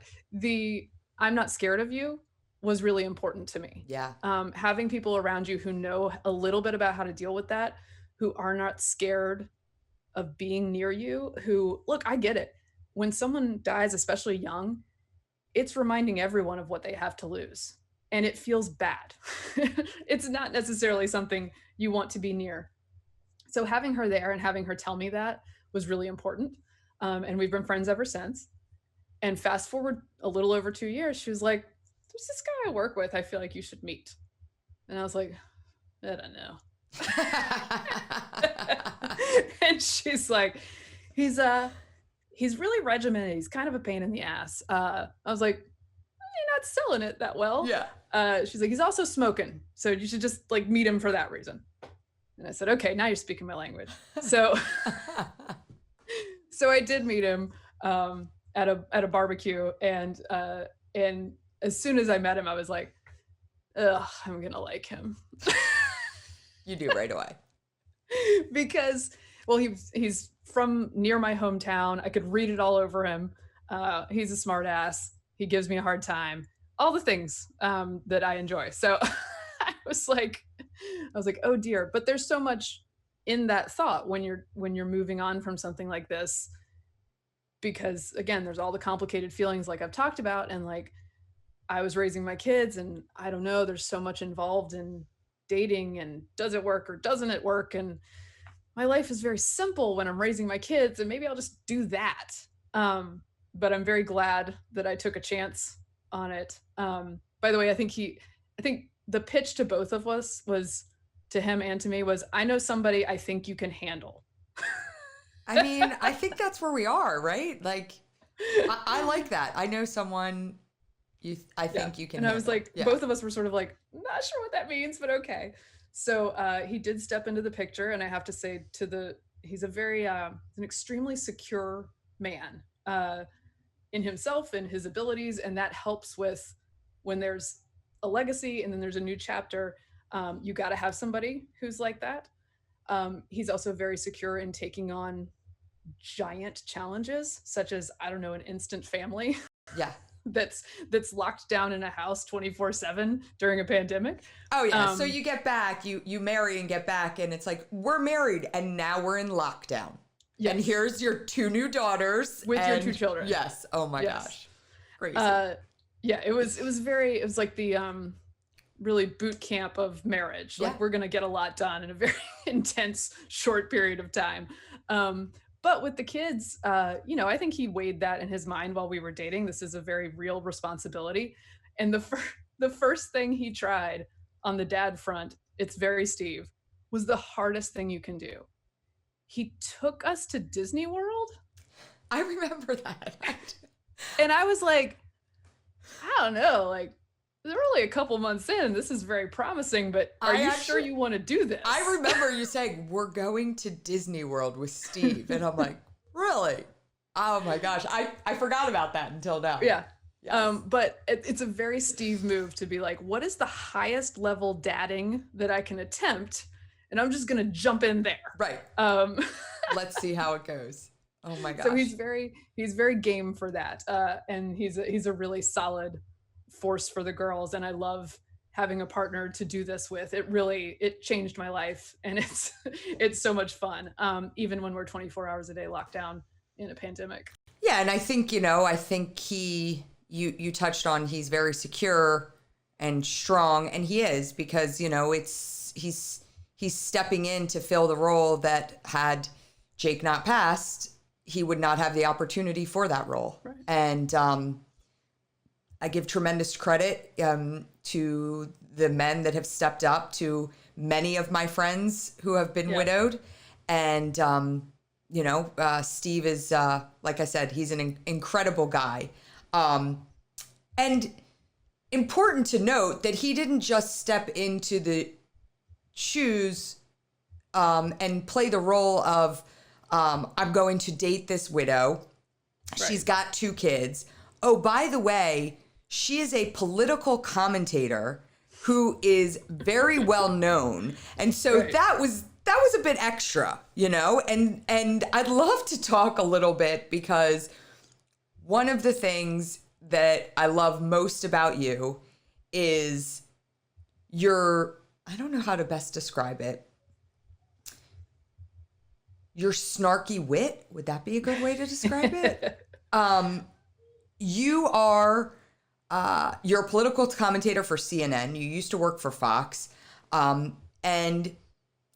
I'm not scared of you was really important to me. Yeah. Having people around you who know a little bit about how to deal with that, who are not scared of being near you, look, I get it. When someone dies, especially young, it's reminding everyone of what they have to lose. And it feels bad. It's not necessarily something you want to be near. So having her there and having her tell me that was really important. And we've been friends ever since. And fast forward a little over 2 years, she was like, there's this guy I work with, I feel like you should meet. And I was like, I don't know. And she's like, he's really regimented. He's kind of a pain in the ass. I was like, you're not selling it that well. Yeah. She's like, he's also smoking, so you should just meet him for that reason. And I said, okay, now you're speaking my language. So I did meet him at a barbecue, and as soon as I met him, I was like, ugh, I'm gonna like him. You do right away. Because, Well, he's from near my hometown. I could read it all over him. He's a smart ass. He gives me a hard time. All the things that I enjoy. So I was like, oh dear. But there's so much in that thought when you're moving on from something like this, because again, there's all the complicated feelings like I've talked about, and like I was raising my kids, and I don't know, there's so much involved in dating, and does it work or doesn't it work? And my life is very simple when I'm raising my kids, and maybe I'll just do that. But I'm very glad that I took a chance on it. By the way, I think the pitch to both of us was, to him and to me, was, I know somebody I think you can handle. I mean, I think that's where we are, right? Like, I like that. I know someone I think you can. And I was handle. like, both of us were sort of like, not sure what that means, but okay. So he did step into the picture, and I have to say, he's a very an extremely secure man in himself and his abilities, and that helps with when there's a legacy and then there's a new chapter. You got to have somebody who's like that. He's also very secure in taking on giant challenges, such as, I don't know, an instant family. Yeah. that's locked down in a house 24/7 during a pandemic. Oh yeah. So you get back, you marry and get back, and it's like, we're married and now we're in lockdown. Yes. And here's your 2 new daughters with your 2 children. Yes. Oh my gosh. Crazy. Yeah, it was like the really boot camp of marriage. Like, we're going to get a lot done in a very intense short period of time. But with the kids, I think he weighed that in his mind while we were dating. This is a very real responsibility. And the first thing he tried on the dad front, it's very Steve, was the hardest thing you can do. He took us to Disney World. I remember that. And I was like, I don't know, like, they're only a couple months in. This is very promising, but are you sure you want to do this? I remember you saying, we're going to Disney World with Steve. And I'm like, really? Oh my gosh. I forgot about that until now. Yeah. Yes. But it's a very Steve move to be like, what is the highest level dadding that I can attempt? And I'm just going to jump in there. Right. Let's see how it goes. Oh my gosh. So he's very game for that. And he's a really solid force for the girls. And I love having a partner to do this with. It changed my life, and it's so much fun. Even when we're 24 hours a day locked down in a pandemic. Yeah. And I think, you touched on, he's very secure and strong, and he is, because, he's stepping in to fill the role that, had Jake not passed, he would not have the opportunity for that role. Right. And I give tremendous credit to the men that have stepped up, to many of my friends who have been widowed. And, Steve is, like I said, he's an incredible guy. And important to note that he didn't just step into the shoes and play the role of, I'm going to date this widow. Right. She's got 2 kids. Oh, by the way, she is a political commentator who is very well known. And so that was a bit extra, and I'd love to talk a little bit, because one of the things that I love most about you is I don't know how to best describe it. Your snarky wit. Would that be a good way to describe it? You're a political commentator for CNN. You used to work for Fox. And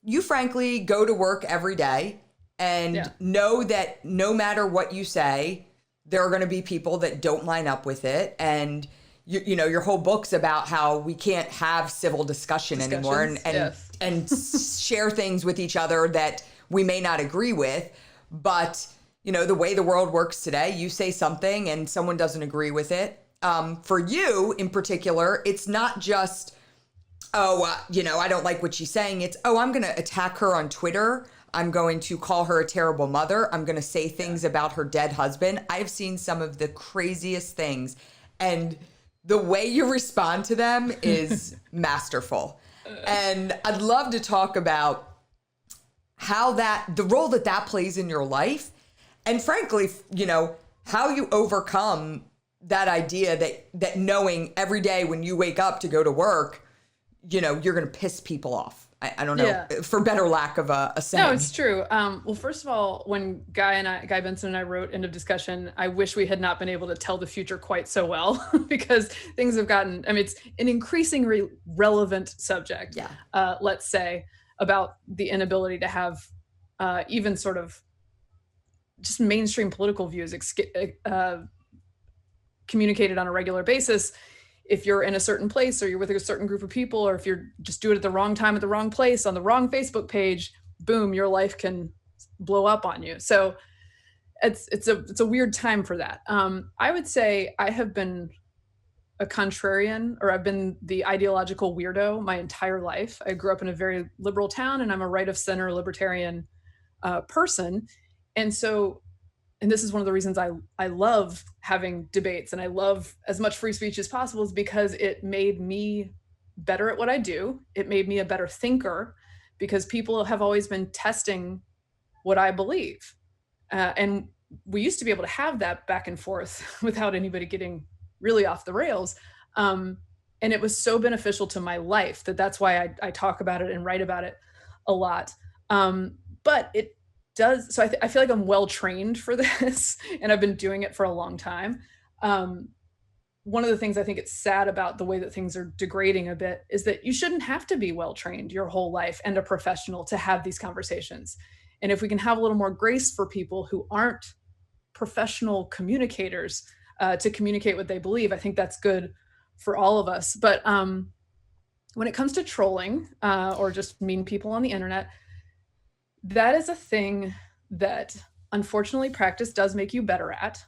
you frankly go to work every day and know that no matter what you say, there are going to be people that don't line up with it. And your whole book's about how we can't have civil discussion anymore and share things with each other that we may not agree with. But, the way the world works today, you say something and someone doesn't agree with it. For you in particular, it's not just, I don't like what she's saying. It's, I'm going to attack her on Twitter. I'm going to call her a terrible mother. I'm going to say things about her dead husband. I've seen some of the craziest things, and the way you respond to them is masterful. And I'd love to talk about the role that plays in your life. And frankly, you know, how you overcome that idea that knowing every day when you wake up to go to work, you know, you're going to piss people off. I don't know, for better lack of a saying. No, it's true. Well, first of all, when Guy Benson and I wrote End of Discussion, I wish we had not been able to tell the future quite so well because things have gotten, I mean, it's an increasingly relevant subject, let's say, about the inability to have even sort of just mainstream political views communicated on a regular basis. If you're in a certain place or you're with a certain group of people, or if you're just doing it at the wrong time at the wrong place on the wrong Facebook page, boom, your life can blow up on you. So it's a weird time for that. I would say I have been a contrarian, or I've been the ideological weirdo my entire life. I grew up in a very liberal town, and I'm a right of center libertarian person. And so, and this is one of the reasons I love having debates and I love as much free speech as possible, is because it made me better at what I do. It made me a better thinker, because people have always been testing what I believe. And we used to be able to have that back and forth without anybody getting really off the rails. And it was so beneficial to my life that's why I talk about it and write about it a lot. But it does, so I feel like I'm well trained for this, and I've been doing it for a long time. One of the things I think it's sad about the way that things are degrading a bit is that you shouldn't have to be well trained your whole life and a professional to have these conversations. And if we can have a little more grace for people who aren't professional communicators to communicate what they believe, I think that's good for all of us. But when it comes to trolling or just mean people on the internet, that is a thing that unfortunately practice does make you better at.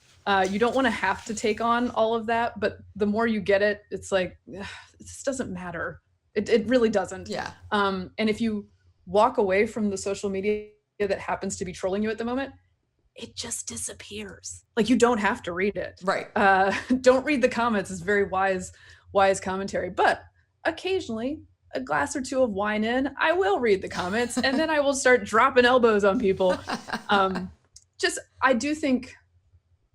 You don't want to have to take on all of that, but the more you get it, it's like, this doesn't matter. It really doesn't. Yeah. And if you walk away from the social media that happens to be trolling you at the moment, it just disappears. Like, you don't have to read it. Right. Don't read the comments. It's very wise commentary. But occasionally, a glass or two of wine in, I will read the comments, and then I will start dropping elbows on people. I do think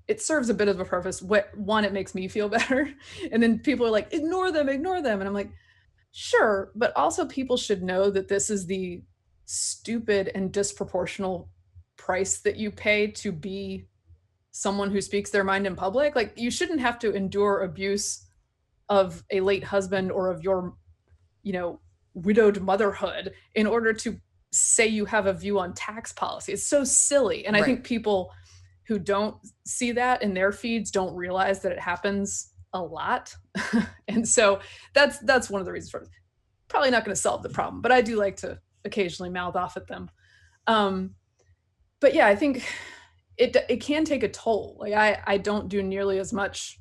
it serves a bit of a purpose. One, it makes me feel better. And then people are like, ignore them. And I'm like, sure. But also, people should know that this is the stupid and disproportional price that you pay to be someone who speaks their mind in public. Like, you shouldn't have to endure abuse of a late husband or of your, you know, widowed motherhood in order to say you have a view on tax policy. It's so silly. And I think people who don't see that in their feeds don't realize that it happens a lot. And so that's one of the reasons for it. Probably not going to solve the problem, but I do like to occasionally mouth off at them. But yeah, I think it can take a toll. Like, I don't do nearly as much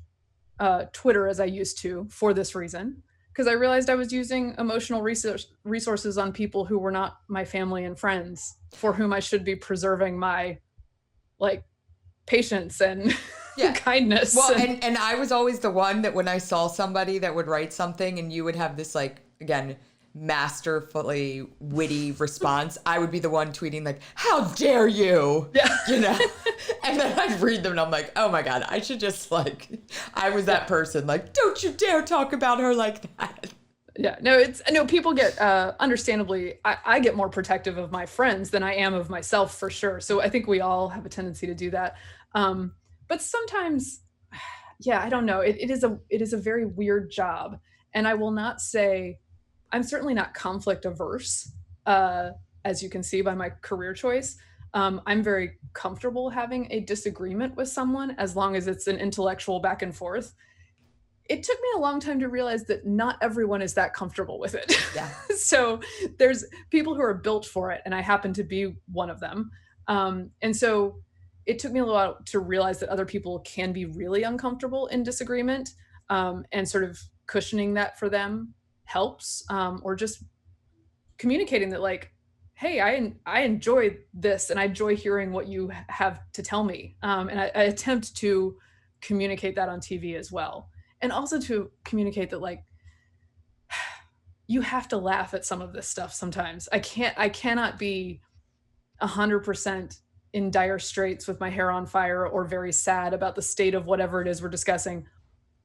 Twitter as I used to for this reason, because I realized I was using emotional resources on people who were not my family and friends, for whom I should be preserving my, like, patience and kindness. Well, and I was always the one that when I saw somebody that would write something and you would have this, like, again, masterfully witty response, I would be the one tweeting like, how dare you? Yeah. You know? And then I'd read them and I'm like, oh my God, I should just, like, I was that person, like, don't you dare talk about her like that. Yeah, no, people get, understandably, I get more protective of my friends than I am of myself, for sure. So I think we all have a tendency to do that. But sometimes, yeah, I don't know. It is a very weird job. And I will not say, I'm certainly not conflict averse, as you can see by my career choice. I'm very comfortable having a disagreement with someone as long as it's an intellectual back and forth. It took me a long time to realize that not everyone is that comfortable with it. Yeah. So there's people who are built for it, and I happen to be one of them. And so it took me a while to realize that other people can be really uncomfortable in disagreement, and sort of cushioning that for them helps, or just communicating that, like, hey, I enjoy this and I enjoy hearing what you have to tell me. And I attempt to communicate that on TV as well. And also to communicate that, like, you have to laugh at some of this stuff sometimes. I cannot be 100% in dire straits with my hair on fire or very sad about the state of whatever it is we're discussing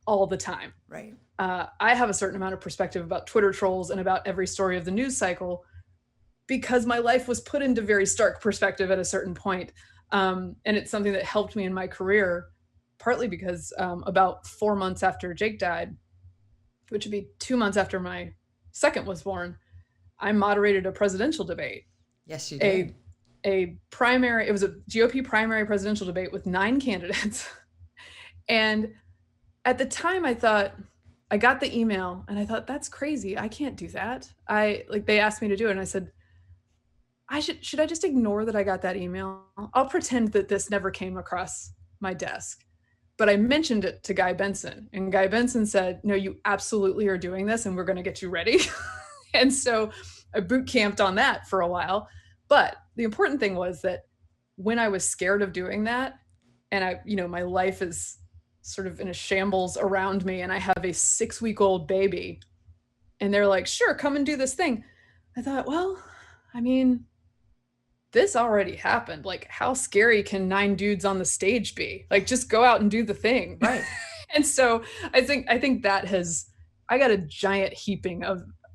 all the time. Right. I have a certain amount of perspective about Twitter trolls and about every story of the news cycle because my life was put into very stark perspective at a certain point. And it's something that helped me in my career, partly because about 4 months after Jake died, which would be 2 months after my second was born, I moderated a presidential debate. Yes, you did. It was a GOP primary presidential debate with 9 candidates. And at the time I got the email and I thought, that's crazy. I can't do that. They asked me to do it. And I said, should I just ignore that I got that email? I'll pretend that this never came across my desk. But I mentioned it to Guy Benson, and Guy Benson said, no, you absolutely are doing this and we're going to get you ready. And so I boot camped on that for a while. But the important thing was that when I was scared of doing that, and my life is sort of in a shambles around me, and I have a 6-week-old baby, and they're like, sure, come and do this thing. I thought, well, I mean, this already happened. Like, how scary can 9 dudes on the stage be? Like, just go out and do the thing. Right. And so I think that I got a giant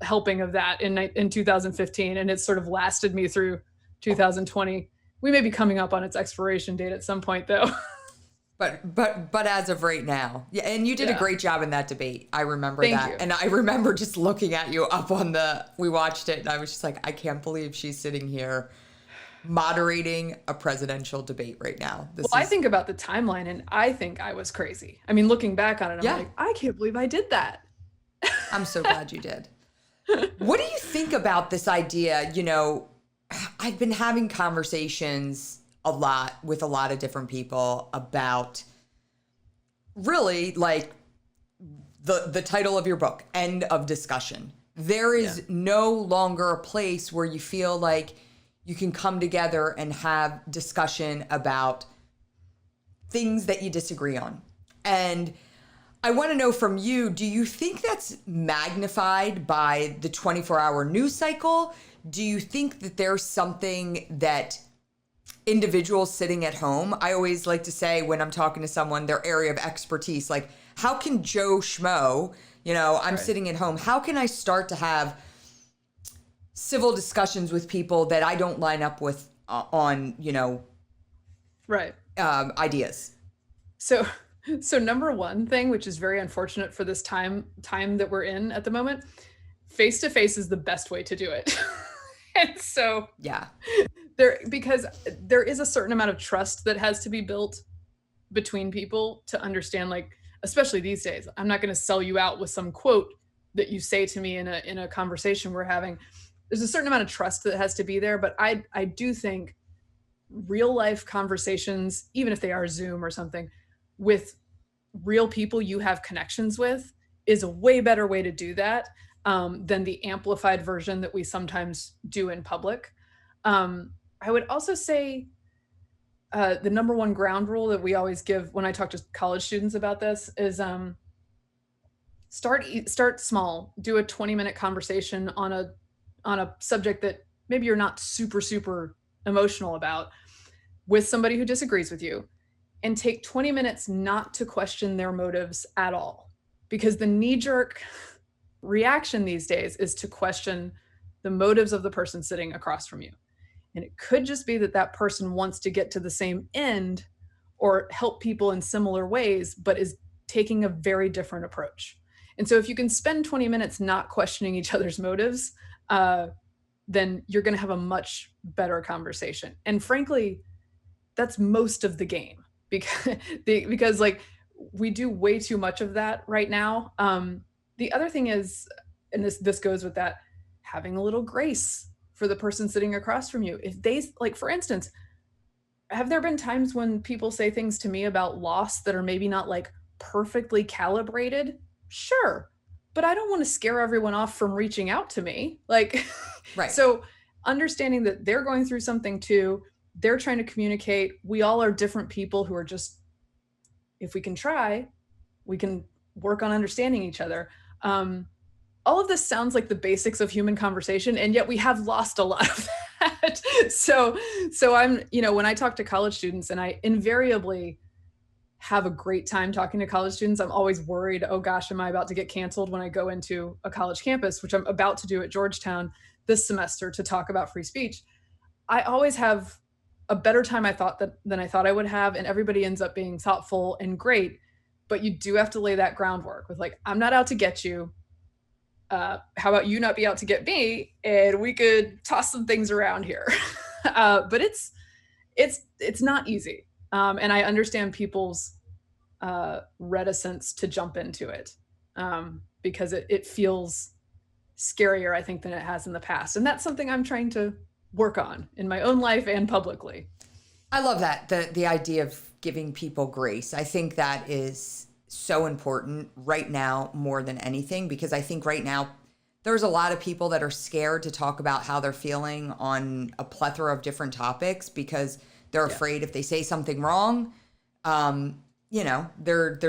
helping of that in 2015, and it's sort of lasted me through 2020. We may be coming up on its expiration date at some point, though. But as of right now, yeah, and you did a great job in that debate. I remember Thank that, you. and I remember just looking at you up on we watched it, and I was just like, I can't believe she's sitting here moderating a presidential debate right now. I think about the timeline, and I think I was crazy. I mean, looking back on it, I'm like, I can't believe I did that. I'm so glad you did. What do you think about this idea? I've been having conversations a lot with a lot of different people about really like the title of your book, End of Discussion. There is no longer a place where you feel like you can come together and have discussion about things that you disagree on. And I want to know from you, do you think that's magnified by the 24-hour news cycle? Do you think that there's something that individuals sitting at home, I always like to say when I'm talking to someone, their area of expertise, like how can Joe Schmo, I'm sitting at home, how can I start to have civil discussions with people that I don't line up with on, ideas? So number one thing, which is very unfortunate for this time that we're in at the moment, face-to-face is the best way to do it. And so because there is a certain amount of trust that has to be built between people to understand, like, especially these days, I'm not going to sell you out with some quote that you say to me in a conversation we're having. There's a certain amount of trust that has to be there, but I do think real life conversations, even if they are Zoom or something, with real people you have connections with is a way better way to do that than the amplified version that we sometimes do in public. I would also say the number one ground rule that we always give when I talk to college students about this is start small. Do a 20-minute conversation on a subject that maybe you're not super, super emotional about with somebody who disagrees with you, and take 20 minutes not to question their motives at all. Because the knee-jerk reaction these days is to question the motives of the person sitting across from you. And it could just be that person wants to get to the same end or help people in similar ways, but is taking a very different approach. And so if you can spend 20 minutes not questioning each other's motives, then you're going to have a much better conversation. And frankly, that's most of the game because like we do way too much of that right now. The other thing is, and this goes with that, having a little grace for the person sitting across from you. If they, like, for instance, have there been times when people say things to me about loss that are maybe not like perfectly calibrated? Sure. But I don't want to scare everyone off from reaching out to me. Like, right. So understanding that they're going through something too, they're trying to communicate. We all are different people who are just, if we can try, we can work on understanding each other. All of this sounds like the basics of human conversation, and yet we have lost a lot of that. So I'm, when I talk to college students, and I invariably have a great time talking to college students, I'm always worried, oh gosh, am I about to get canceled when I go into a college campus, which I'm about to do at Georgetown this semester to talk about free speech. I always have a better time than I thought I would have, and everybody ends up being thoughtful and great. But you do have to lay that groundwork with like, I'm not out to get you. How about you not be out to get me, and we could toss some things around here. But it's not easy, and I understand people's reticence to jump into it, because it feels scarier, I think, than it has in the past, and that's something I'm trying to work on in my own life and publicly. I love that, the idea of giving people grace. I think that is so important right now more than anything, because I think right now there's a lot of people that are scared to talk about how they're feeling on a plethora of different topics because they're afraid if they say something wrong, they're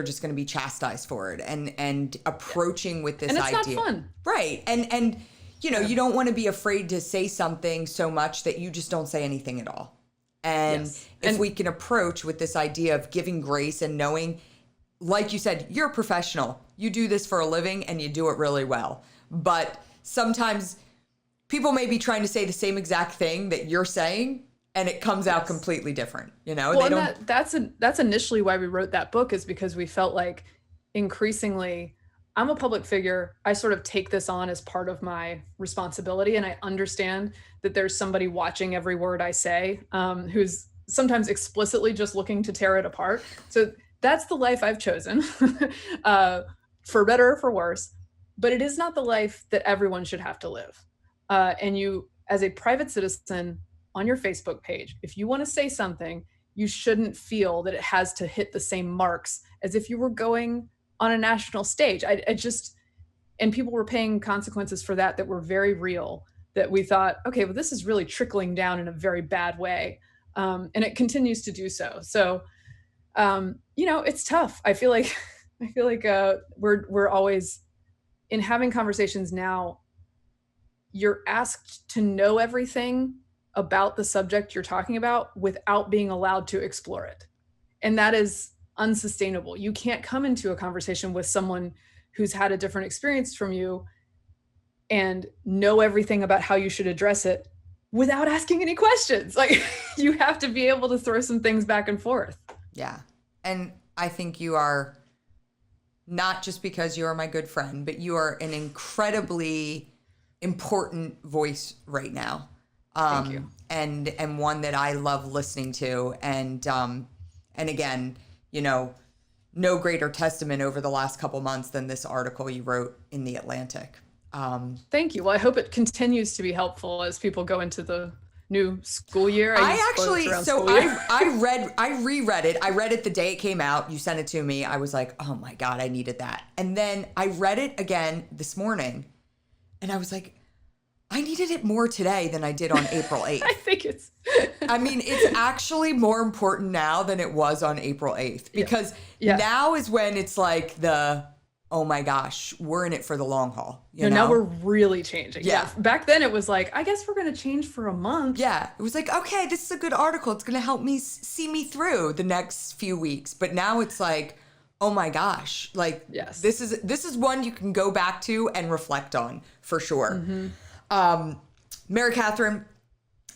just going to be chastised for it, and approaching with this and it's idea. not fun. Right. And you don't want to be afraid to say something so much that you just don't say anything at all. And if we can approach with this idea of giving grace and knowing, like you said, you're a professional. You do this for a living and you do it really well. But sometimes people may be trying to say the same exact thing that you're saying, and it comes out completely different. Well, that's initially why we wrote that book, is because we felt like increasingly, I'm a public figure. I sort of take this on as part of my responsibility, and I understand that there's somebody watching every word I say, who's sometimes explicitly just looking to tear it apart. So that's the life I've chosen, for better or for worse. But it is not the life that everyone should have to live. And you, as a private citizen on your Facebook page, if you want to say something, you shouldn't feel that it has to hit the same marks as if you were going on a national stage. And people were paying consequences for that were very real, that we thought, okay, well, this is really trickling down in a very bad way. And it continues to do so. So, it's tough. I feel like we're always, in having conversations now, you're asked to know everything about the subject you're talking about without being allowed to explore it. And that is unsustainable. You can't come into a conversation with someone who's had a different experience from you and know everything about how you should address it without asking any questions. Like, you have to be able to throw some things back and forth. Yeah. And I think you are, not just because you are my good friend, but you are an incredibly important voice right now. Thank you. And one that I love listening to. And again, no greater testament over the last couple months than this article you wrote in The Atlantic. Thank you. Well, I hope it continues to be helpful as people go into the new school year. I reread it. I read it the day it came out. You sent it to me. I was like, oh my God, I needed that. And then I read it again this morning, and I was like, I needed it more today than I did on April 8th. I think it's actually more important now than it was on April 8th, because now is when it's like oh my gosh, we're in it for the long haul. Now we're really changing. Yeah. Back then it was like, I guess we're going to change for a month. Yeah. It was like, okay, this is a good article. It's going to help me see me through the next few weeks. But now it's like, oh my gosh, like, this is one you can go back to and reflect on for sure. Mm-hmm. Mary Katharine,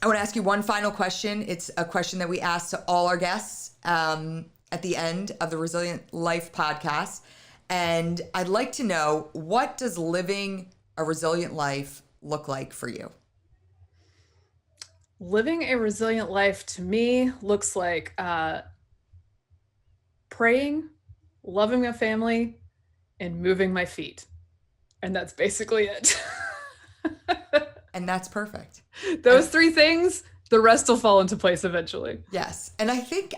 I want to ask you one final question. It's a question that we ask to all our guests at the end of the Resilient Life podcast. And I'd like to know, what does living a resilient life look like for you? Living a resilient life to me looks like praying, loving my family, and moving my feet. And that's basically it. And that's perfect. Those three things, the rest will fall into place eventually. Yes. And I think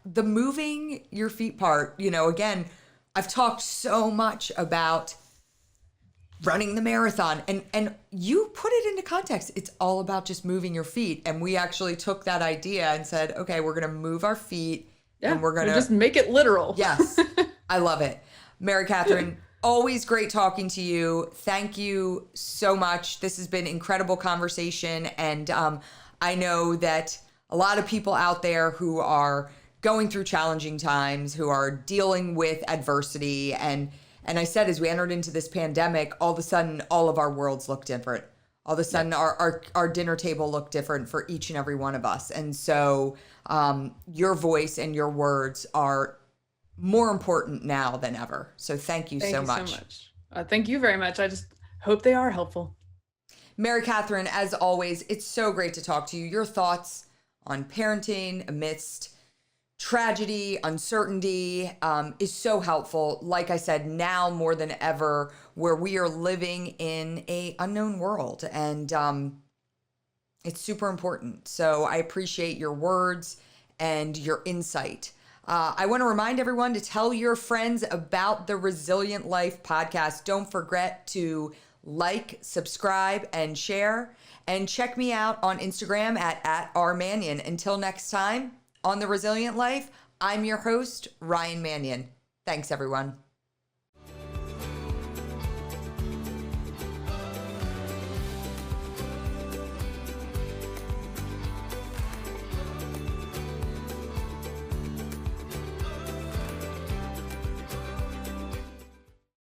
the moving your feet part, again, I've talked so much about running the marathon, and you put it into context. It's all about just moving your feet. And we actually took that idea and said, okay, we're going to move our feet, and we're going to just make it literal. Yes. I love it. Mary Katharine, Always great talking to you. Thank you so much. This has been incredible conversation. And I know that a lot of people out there who are going through challenging times, who are dealing with adversity. And I said, as we entered into this pandemic, all of a sudden, all of our worlds look different. All of a sudden, our dinner table looked different for each and every one of us. And so your voice and your words are more important now than ever. So thank you so much. Thank you so much. Thank you very much. I just hope they are helpful. Mary Katharine, as always, it's so great to talk to you. Your thoughts on parenting amidst tragedy, uncertainty is so helpful. Like I said, now more than ever, where we are living in a unknown world, and it's super important. So I appreciate your words and your insight. I want to remind everyone to tell your friends about the Resilient Life podcast. Don't forget to like, subscribe, and share. And check me out on Instagram at @rmanion. Until next time, on The Resilient Life, I'm your host, Ryan Manion. Thanks, everyone.